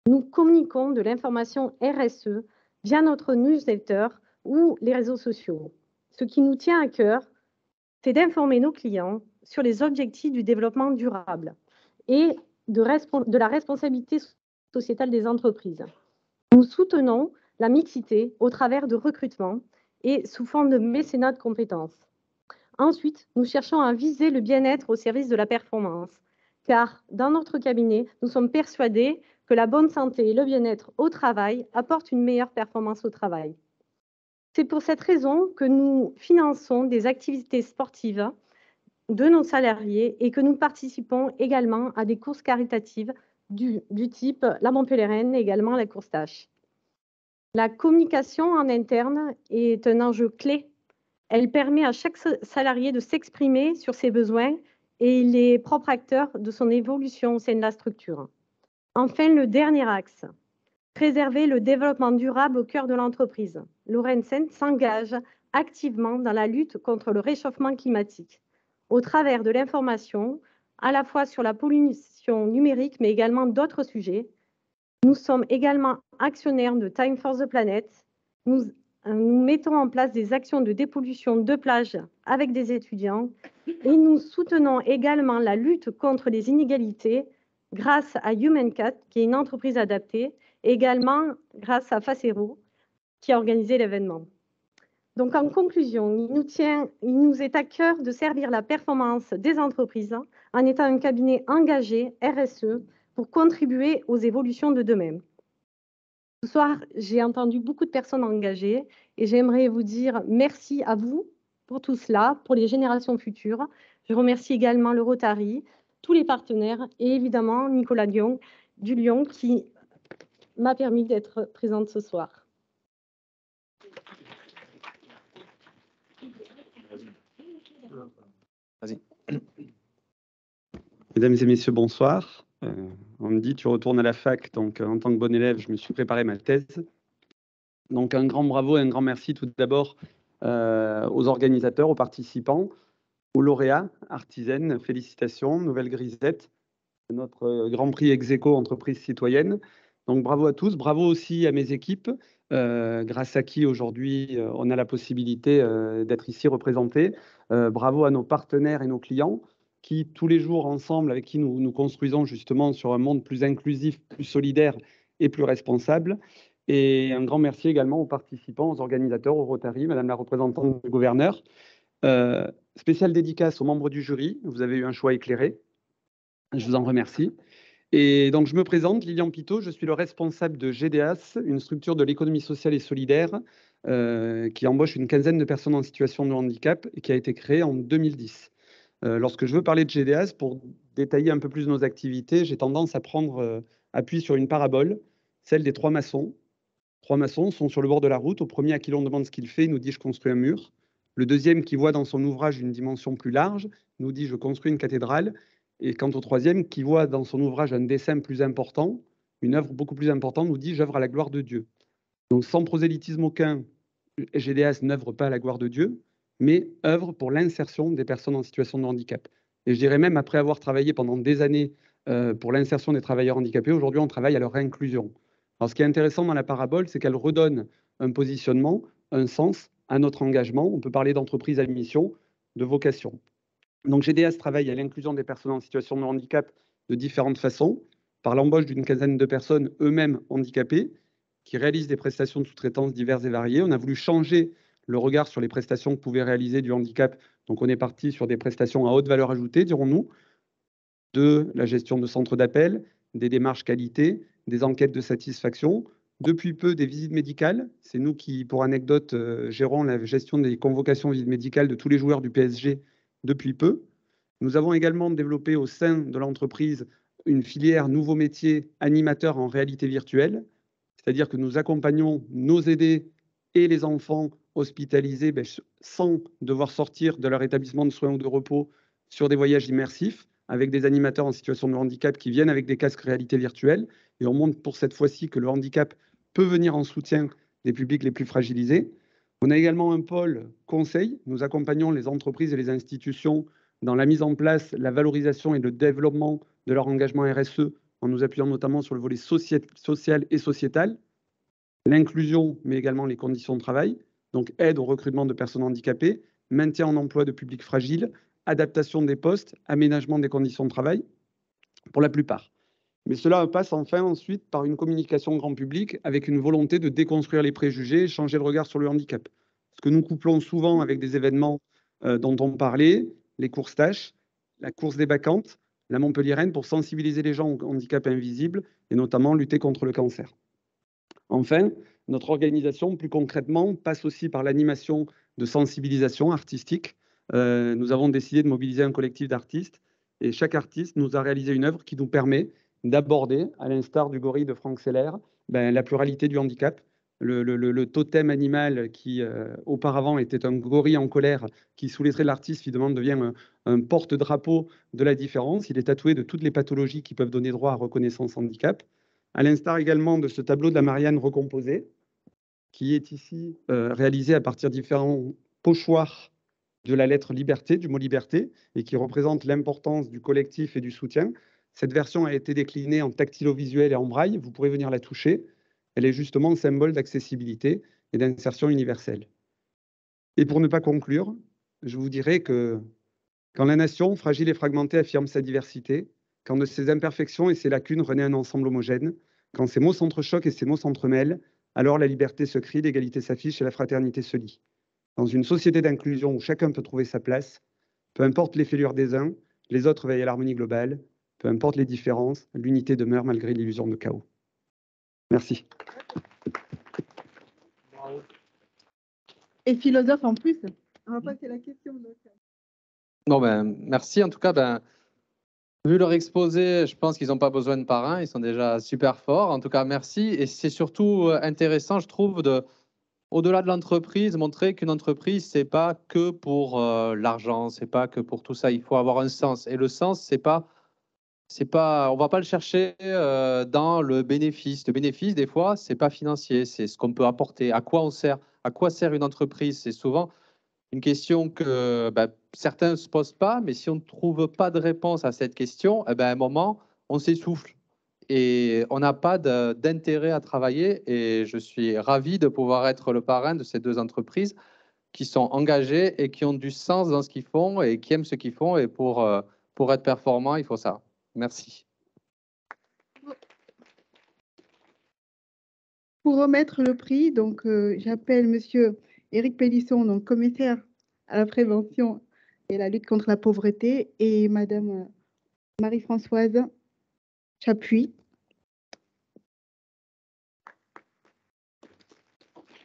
nous communiquons de l'information RSE via notre newsletter ou les réseaux sociaux. Ce qui nous tient à cœur, c'est d'informer nos clients sur les objectifs du développement durable et de la responsabilité sociétale des entreprises. Nous soutenons la mixité au travers de recrutement et sous forme de mécénat de compétences. Ensuite, nous cherchons à viser le bien-être au service de la performance, car dans notre cabinet, nous sommes persuadés que la bonne santé et le bien-être au travail apportent une meilleure performance au travail. C'est pour cette raison que nous finançons des activités sportives de nos salariés et que nous participons également à des courses caritatives du type la Montpelliéraine et également la course tâche. La communication en interne est un enjeu clé. Elle permet à chaque salarié de s'exprimer sur ses besoins et il est propre acteur de son évolution au sein de la structure. Enfin, le dernier axe, préserver le développement durable au cœur de l'entreprise. Laurensen s'engage activement dans la lutte contre le réchauffement climatique au travers de l'information, à la fois sur la pollution numérique, mais également d'autres sujets. Nous sommes également actionnaires de Time for the Planet. Nous mettons en place des actions de dépollution de plage avec des étudiants et nous soutenons également la lutte contre les inégalités grâce à HumanCat, qui est une entreprise adaptée, et également grâce à Facero, qui a organisé l'événement. Donc, en conclusion, il nous est à cœur de servir la performance des entreprises en étant un cabinet engagé RSE pour contribuer aux évolutions de demain. Ce soir, j'ai entendu beaucoup de personnes engagées et j'aimerais vous dire merci à vous pour tout cela, pour les générations futures. Je remercie également le Rotary, tous les partenaires et évidemment Nicolas Lyon du Lyon qui m'a permis d'être présente ce soir. Vas-y. Mesdames et messieurs, bonsoir. On me dit, tu retournes à la fac, donc en tant que bon élève, je me suis préparé ma thèse. Donc un grand bravo et un grand merci tout d'abord aux organisateurs, aux participants, aux lauréats, Artisène, félicitations, Nouvelle Grisette, notre grand prix ex-aequo entreprise citoyenne. Donc bravo à tous, bravo aussi à mes équipes, grâce à qui aujourd'hui on a la possibilité d'être ici représentés. Bravo à nos partenaires et nos clients qui, tous les jours ensemble, avec qui nous construisons justement sur un monde plus inclusif, plus solidaire et plus responsable. Et un grand merci également aux participants, aux organisateurs, au Rotary, Madame la représentante du gouverneur. Spéciale dédicace aux membres du jury, vous avez eu un choix éclairé. Je vous en remercie. Et donc, je me présente, Lilian Pitot, je suis le responsable de GDAS, une structure de l'économie sociale et solidaire qui embauche une quinzaine de personnes en situation de handicap et qui a été créée en 2010. Lorsque je veux parler de GDAS, pour détailler un peu plus nos activités, j'ai tendance à prendre appui sur une parabole, celle des trois maçons. Trois maçons sont sur le bord de la route. Au premier, à qui l'on demande ce qu'il fait, il nous dit « je construis un mur ». Le deuxième, qui voit dans son ouvrage une dimension plus large, nous dit « je construis une cathédrale ». Et quant au troisième, qui voit dans son ouvrage un dessin plus important, une œuvre beaucoup plus importante, nous dit « j'œuvre à la gloire de Dieu ». Donc sans prosélytisme aucun, GDAS n'œuvre pas à la gloire de Dieu, mais œuvre pour l'insertion des personnes en situation de handicap. Et je dirais même, après avoir travaillé pendant des années pour l'insertion des travailleurs handicapés, aujourd'hui on travaille à leur inclusion. Alors ce qui est intéressant dans la parabole, c'est qu'elle redonne un positionnement, un sens à notre engagement. On peut parler d'entreprise à mission, de vocation. Donc GDAS travaille à l'inclusion des personnes en situation de handicap de différentes façons, par l'embauche d'une quinzaine de personnes eux-mêmes handicapées, qui réalisent des prestations de sous-traitance diverses et variées. On a voulu changer le regard sur les prestations que pouvait réaliser du handicap. Donc on est parti sur des prestations à haute valeur ajoutée, dirons-nous, de la gestion de centres d'appel, des démarches qualité, des enquêtes de satisfaction, depuis peu des visites médicales. C'est nous qui, pour anecdote, gérons la gestion des convocations visites médicales de tous les joueurs du PSG depuis peu. Nous avons également développé au sein de l'entreprise une filière nouveaux métiers animateurs en réalité virtuelle, c'est-à-dire que nous accompagnons nos aidés et les enfants hospitalisés sans devoir sortir de leur établissement de soins ou de repos sur des voyages immersifs, avec des animateurs en situation de handicap qui viennent avec des casques réalité virtuelle. Et on montre pour cette fois-ci que le handicap peut venir en soutien des publics les plus fragilisés. On a également un pôle conseil. Nous accompagnons les entreprises et les institutions dans la mise en place, la valorisation et le développement de leur engagement RSE, en nous appuyant notamment sur le volet social et sociétal, l'inclusion, mais également les conditions de travail, donc aide au recrutement de personnes handicapées, maintien en emploi de publics fragiles, adaptation des postes, aménagement des conditions de travail, pour la plupart. Mais cela passe enfin ensuite par une communication grand public avec une volonté de déconstruire les préjugés et changer le regard sur le handicap. Ce que nous couplons souvent avec des événements dont on parlait, les courses tâches, la course des bacchantes, la Montpelliéraine, pour sensibiliser les gens au handicap invisible et notamment lutter contre le cancer. Enfin, notre organisation, plus concrètement, passe aussi par l'animation de sensibilisation artistique nous avons décidé de mobiliser un collectif d'artistes et chaque artiste nous a réalisé une œuvre qui nous permet d'aborder, à l'instar du gorille de Franck Seller, la pluralité du handicap. Le totem animal qui auparavant était un gorille en colère qui, sous les traits de l'artiste, finalement devient un porte-drapeau de la différence. Il est tatoué de toutes les pathologies qui peuvent donner droit à reconnaissance handicap. À l'instar également de ce tableau de la Marianne recomposée, qui est ici réalisé à partir de différents pochoirs de la lettre liberté, du mot liberté, et qui représente l'importance du collectif et du soutien. Cette version a été déclinée en tactilo-visuel et en braille. Vous pourrez venir la toucher. Elle est justement symbole d'accessibilité et d'insertion universelle. Et pour ne pas conclure, je vous dirais que quand la nation, fragile et fragmentée, affirme sa diversité, quand de ses imperfections et ses lacunes renaît un ensemble homogène, quand ces mots s'entrechoquent et ces mots s'entremêlent, alors la liberté se crie, l'égalité s'affiche et la fraternité se lie. Dans une société d'inclusion où chacun peut trouver sa place, peu importe les fêlures des uns, les autres veillent à l'harmonie globale, peu importe les différences, l'unité demeure malgré l'illusion de chaos. Merci. Et philosophe en plus. On va passer la question. Non, merci. En tout cas, vu leur exposé, je pense qu'ils n'ont pas besoin de parrain. Ils sont déjà super forts. En tout cas, merci. Et c'est surtout intéressant, je trouve, au-delà de l'entreprise, montrer qu'une entreprise, c'est pas que pour l'argent, c'est pas que pour tout ça. Il faut avoir un sens. Et le sens, c'est pas, on va pas le chercher dans le bénéfice. Le bénéfice, des fois, c'est pas financier, c'est ce qu'on peut apporter. À quoi on sert? À quoi sert une entreprise? C'est souvent une question que certains ne se posent pas, mais si on ne trouve pas de réponse à cette question, à un moment, on s'essouffle et on n'a pas d'intérêt à travailler. Et je suis ravi de pouvoir être le parrain de ces deux entreprises qui sont engagées et qui ont du sens dans ce qu'ils font et qui aiment ce qu'ils font. Et pour être performant, il faut ça. Merci. Pour remettre le prix, donc j'appelle Monsieur Éric Pélisson, donc commissaire à la prévention et la lutte contre la pauvreté, et Madame Marie-Françoise Chapuis.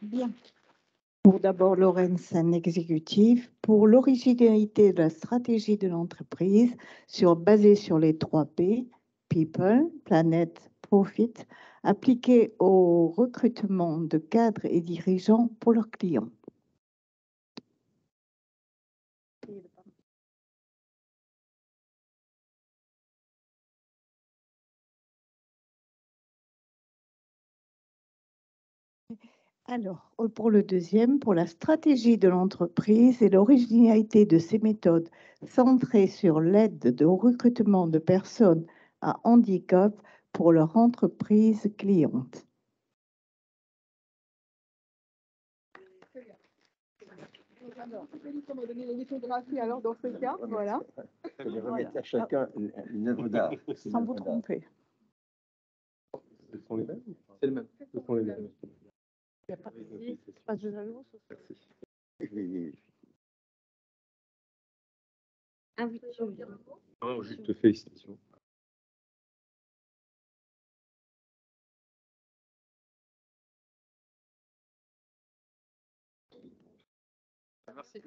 Bien. Pour d'abord Lorraine Sen, exécutive, pour l'originalité de la stratégie de l'entreprise basée sur les 3 P, People, Planet, Profit, appliquée au recrutement de cadres et dirigeants pour leurs clients. Alors, pour le deuxième, pour la stratégie de l'entreprise et l'originalité de ses méthodes centrées sur l'aide au recrutement de personnes à handicap pour leur entreprise cliente. Alors, on va donner les lithographies alors dans ce cas, voilà. Je vais remettre à chacun une œuvre d'art. Sans vous tromper. Ce sont les mêmes? C'est le même. Ce sont les mêmes. Il n'y a pas de annonce. Merci. Ah oui, Non, juste félicitations. Merci.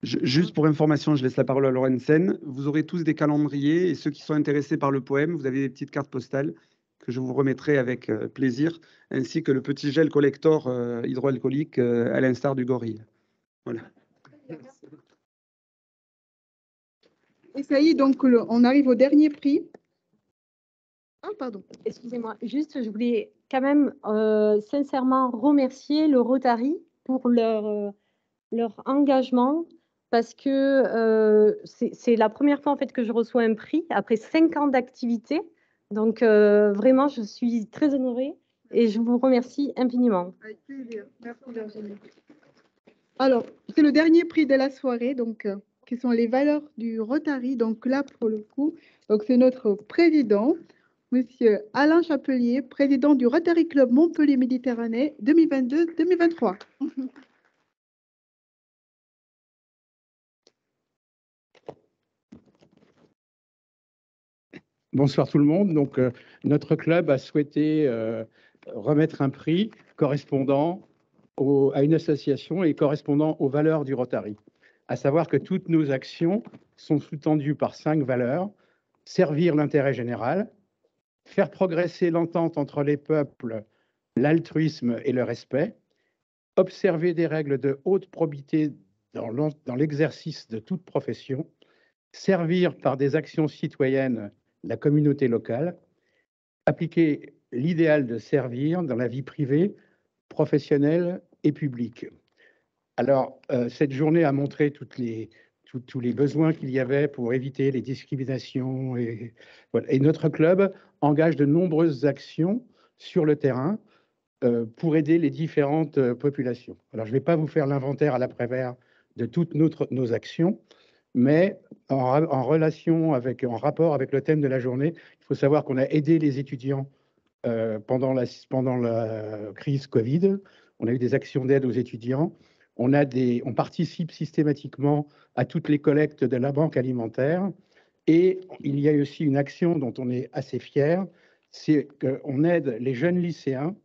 Juste pour information, je laisse la parole à Lorraine Sen. Vous aurez tous des calendriers et ceux qui sont intéressés par le poème, vous avez des petites cartes postales que je vous remettrai avec plaisir, ainsi que le petit gel collector hydroalcoolique à l'instar du gorille. Voilà. Et ça y est, donc on arrive au dernier prix. Ah, pardon. Excusez-moi, juste, je voulais quand même sincèrement remercier le Rotary pour leur engagement, parce que c'est la première fois en fait que je reçois un prix après 5 ans d'activité. Donc vraiment, je suis très honorée et je vous remercie infiniment. Avec plaisir. Merci Virginie. Alors, c'est le dernier prix de la soirée, donc qui sont les valeurs du Rotary. Donc là, pour le coup, donc c'est notre président, Monsieur Alain Chapelier, président du Rotary Club Montpellier Méditerranée 2022-2023. Bonsoir tout le monde. Donc, notre club a souhaité remettre un prix correspondant à une association et correspondant aux valeurs du Rotary. À savoir que toutes nos actions sont sous-tendues par 5 valeurs: servir l'intérêt général, faire progresser l'entente entre les peuples, l'altruisme et le respect, observer des règles de haute probité dans l'exercice de toute profession, servir par des actions citoyennes la communauté locale, appliquer l'idéal de servir dans la vie privée, professionnelle et publique. Alors, cette journée a montré tous les besoins qu'il y avait pour éviter les discriminations. Voilà. Et notre club engage de nombreuses actions sur le terrain pour aider les différentes populations. Alors, je ne vais pas vous faire l'inventaire à l'après-vert de toutes nos actions, mais en rapport avec le thème de la journée, il faut savoir qu'on a aidé les étudiants pendant la crise Covid. On a eu des actions d'aide aux étudiants. On participe systématiquement à toutes les collectes de la banque alimentaire. Et il y a aussi une action dont on est assez fier, c'est qu'on aide les jeunes lycéens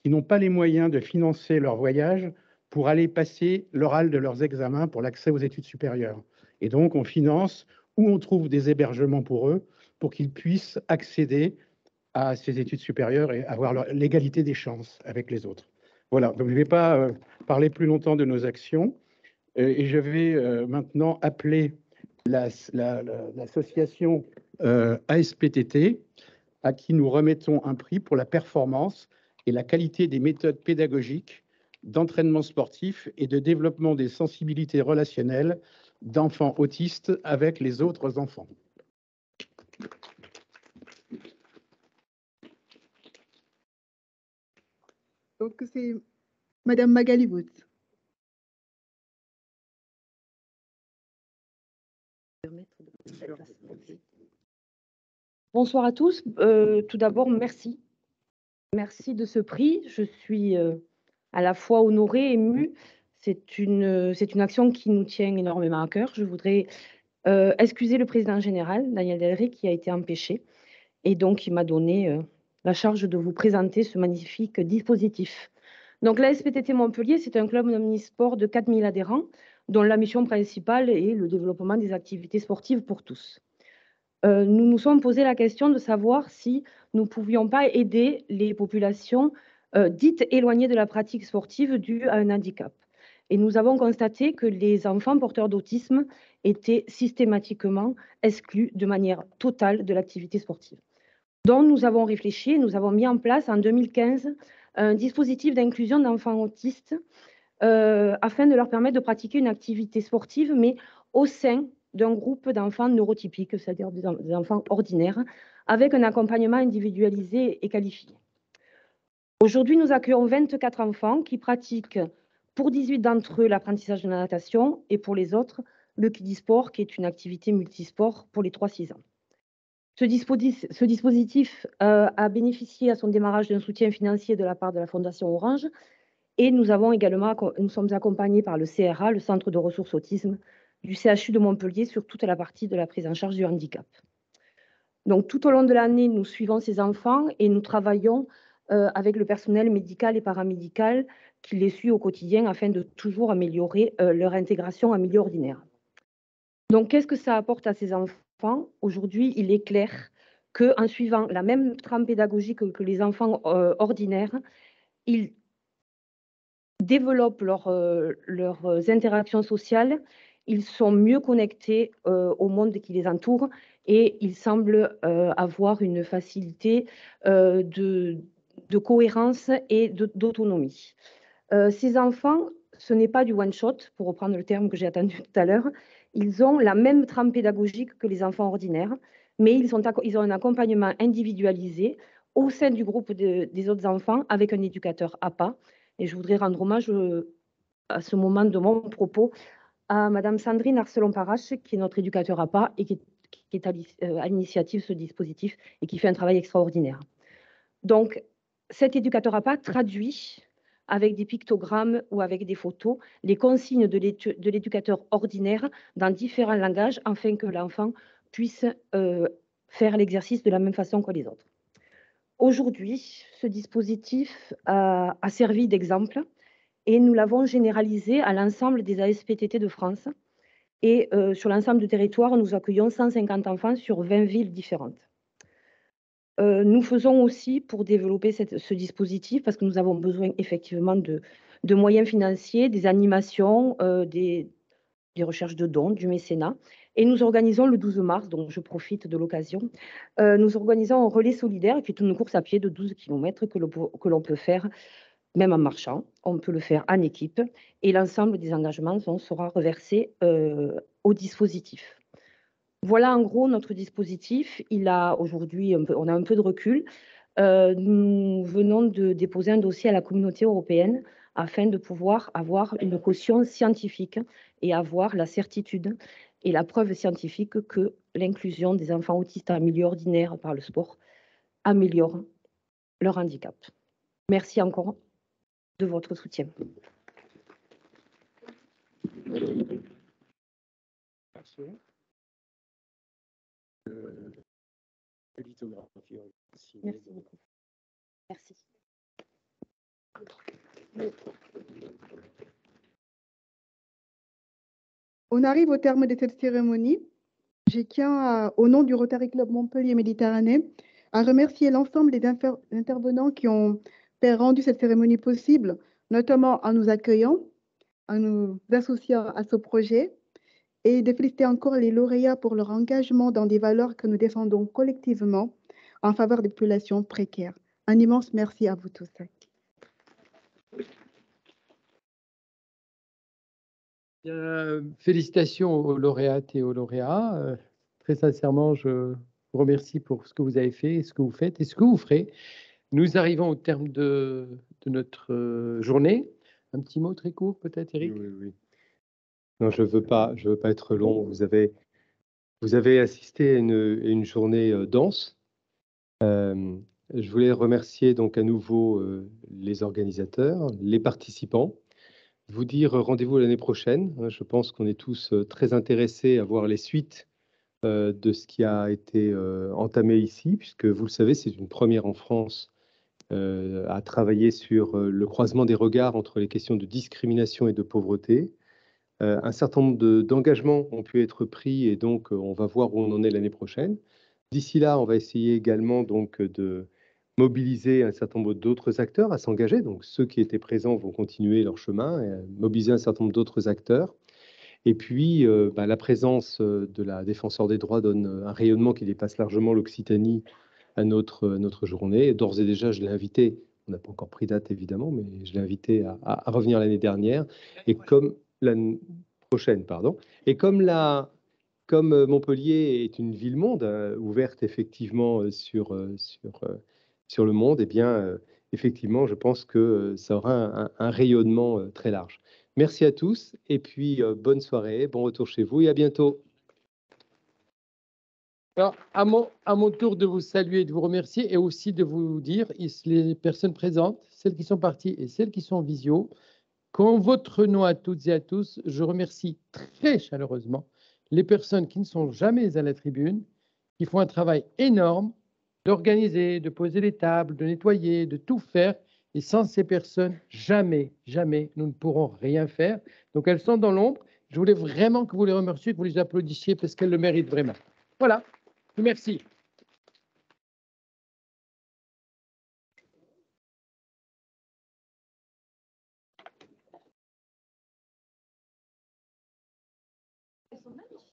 qui n'ont pas les moyens de financer leur voyage pour aller passer l'oral de leurs examens pour l'accès aux études supérieures. Et donc, on finance ou on trouve des hébergements pour eux pour qu'ils puissent accéder à ces études supérieures et avoir l'égalité des chances avec les autres. Voilà, donc je ne vais pas parler plus longtemps de nos actions et je vais maintenant appeler l'association ASPTT, à qui nous remettons un prix pour la performance et la qualité des méthodes pédagogiques d'entraînement sportif et de développement des sensibilités relationnelles d'enfants autistes avec les autres enfants. Donc, c'est Madame Magali Woods. Bonsoir à tous. Tout d'abord, merci. Merci de ce prix. Je suis à la fois honorée, émue. C'est une action qui nous tient énormément à cœur. Je voudrais excuser le président général, Daniel Delry, qui a été empêché et donc il m'a donné la charge de vous présenter ce magnifique dispositif. Donc la SPTT Montpellier, c'est un club omnisport de 4000 adhérents dont la mission principale est le développement des activités sportives pour tous. Nous nous sommes posé la question de savoir si nous ne pouvions pas aider les populations dites éloignées de la pratique sportive due à un handicap. Et nous avons constaté que les enfants porteurs d'autisme étaient systématiquement exclus de manière totale de l'activité sportive. Donc nous avons réfléchi, nous avons mis en place en 2015 un dispositif d'inclusion d'enfants autistes afin de leur permettre de pratiquer une activité sportive, mais au sein d'un groupe d'enfants neurotypiques, c'est-à-dire des enfants ordinaires, avec un accompagnement individualisé et qualifié. Aujourd'hui, nous accueillons 24 enfants qui pratiquent, pour 18 d'entre eux, l'apprentissage de la natation et pour les autres, le kidisport, qui est une activité multisport pour les 3-6 ans. Ce dispositif a bénéficié à son démarrage d'un soutien financier de la part de la Fondation Orange et nous sommes accompagnés par le CRA, le Centre de ressources autisme, du CHU de Montpellier sur toute la partie de la prise en charge du handicap. Donc, tout au long de l'année, nous suivons ces enfants et nous travaillons avec le personnel médical et paramédical qui les suit au quotidien afin de toujours améliorer leur intégration en milieu ordinaire. Donc, qu'est-ce que ça apporte à ces enfants? Aujourd'hui, il est clair qu'en suivant la même trame pédagogique que les enfants ordinaires, ils développent leurs interactions sociales, ils sont mieux connectés au monde qui les entoure et ils semblent avoir une facilité de cohérence et d'autonomie. Ces enfants, ce n'est pas du one-shot, pour reprendre le terme que j'ai entendu tout à l'heure, ils ont la même trame pédagogique que les enfants ordinaires, mais ils ont un accompagnement individualisé au sein du groupe des autres enfants avec un éducateur APA. Et je voudrais rendre hommage à ce moment de mon propos à Madame Sandrine Arcelon-Parache, qui est notre éducateur APA et qui est à l'initiative de ce dispositif et qui fait un travail extraordinaire. Donc, cet éducateur APA traduit avec des pictogrammes ou avec des photos les consignes de l'éducateur ordinaire dans différents langages afin que l'enfant puisse faire l'exercice de la même façon que les autres. Aujourd'hui, ce dispositif a servi d'exemple et nous l'avons généralisé à l'ensemble des ASPTT de France. Et sur l'ensemble du territoire, nous accueillons 150 enfants sur 20 villes différentes. Nous faisons aussi pour développer ce dispositif, parce que nous avons besoin effectivement de moyens financiers, des animations, des recherches de dons, du mécénat. Et nous organisons le 12 mars, donc je profite de l'occasion, nous organisons un relais solidaire qui est une course à pied de 12 km que l'on peut faire même en marchant. On peut le faire en équipe et l'ensemble des engagements sera reversé au dispositif. Voilà en gros notre dispositif. Il a aujourd'hui, on a un peu de recul. Nous venons de déposer un dossier à la communauté européenne afin de pouvoir avoir une caution scientifique et avoir la certitude et la preuve scientifique que l'inclusion des enfants autistes en milieu ordinaire par le sport améliore leur handicap. Merci encore de votre soutien. Merci beaucoup. Merci. On arrive au terme de cette cérémonie. Je tiens, au nom du Rotary Club Montpellier Méditerranée, à remercier l'ensemble des intervenants qui ont rendu cette cérémonie possible, notamment en nous accueillant, en nous associant à ce projet, et de féliciter encore les lauréats pour leur engagement dans des valeurs que nous défendons collectivement en faveur des populations précaires. Un immense merci à vous tous. Félicitations aux lauréates et aux lauréats. Très sincèrement, je vous remercie pour ce que vous avez fait, ce que vous faites et ce que vous ferez. Nous arrivons au terme de notre journée. Un petit mot très court, peut-être, Eric? Oui. Non, je veux pas être long. Vous avez assisté à une journée dense. Je voulais remercier donc à nouveau les organisateurs, les participants. Vous dire rendez-vous l'année prochaine. Je pense qu'on est tous très intéressés à voir les suites de ce qui a été entamé ici, puisque vous le savez, c'est une première en France à travailler sur le croisement des regards entre les questions de discrimination et de pauvreté. Un certain nombre d'engagements ont pu être pris et donc on va voir où on en est l'année prochaine. D'ici là, on va essayer également donc de mobiliser un certain nombre d'autres acteurs à s'engager. Donc ceux qui étaient présents vont continuer leur chemin, et mobiliser un certain nombre d'autres acteurs. Et puis la présence de la défenseure des droits donne un rayonnement qui dépasse largement l'Occitanie à notre journée. D'ores et déjà, je l'ai invité, on n'a pas encore pris date évidemment, mais je l'ai invité à revenir l'année dernière. Et comme l'année prochaine, pardon. Et comme Montpellier est une ville-monde ouverte effectivement sur le monde, eh bien, effectivement, je pense que ça aura un rayonnement très large. Merci à tous et puis bonne soirée, bon retour chez vous et à bientôt. Alors, à mon tour de vous saluer, de vous remercier et aussi de vous dire, les personnes présentes, celles qui sont parties et celles qui sont en visio, qu'en votre nom à toutes et à tous, je remercie très chaleureusement les personnes qui ne sont jamais à la tribune, qui font un travail énorme d'organiser, de poser les tables, de nettoyer, de tout faire. Et sans ces personnes, jamais, nous ne pourrons rien faire. Donc elles sont dans l'ombre. Je voulais vraiment que vous les remerciez, que vous les applaudissiez parce qu'elles le méritent vraiment. Voilà. Merci. Elles sont magnifiques.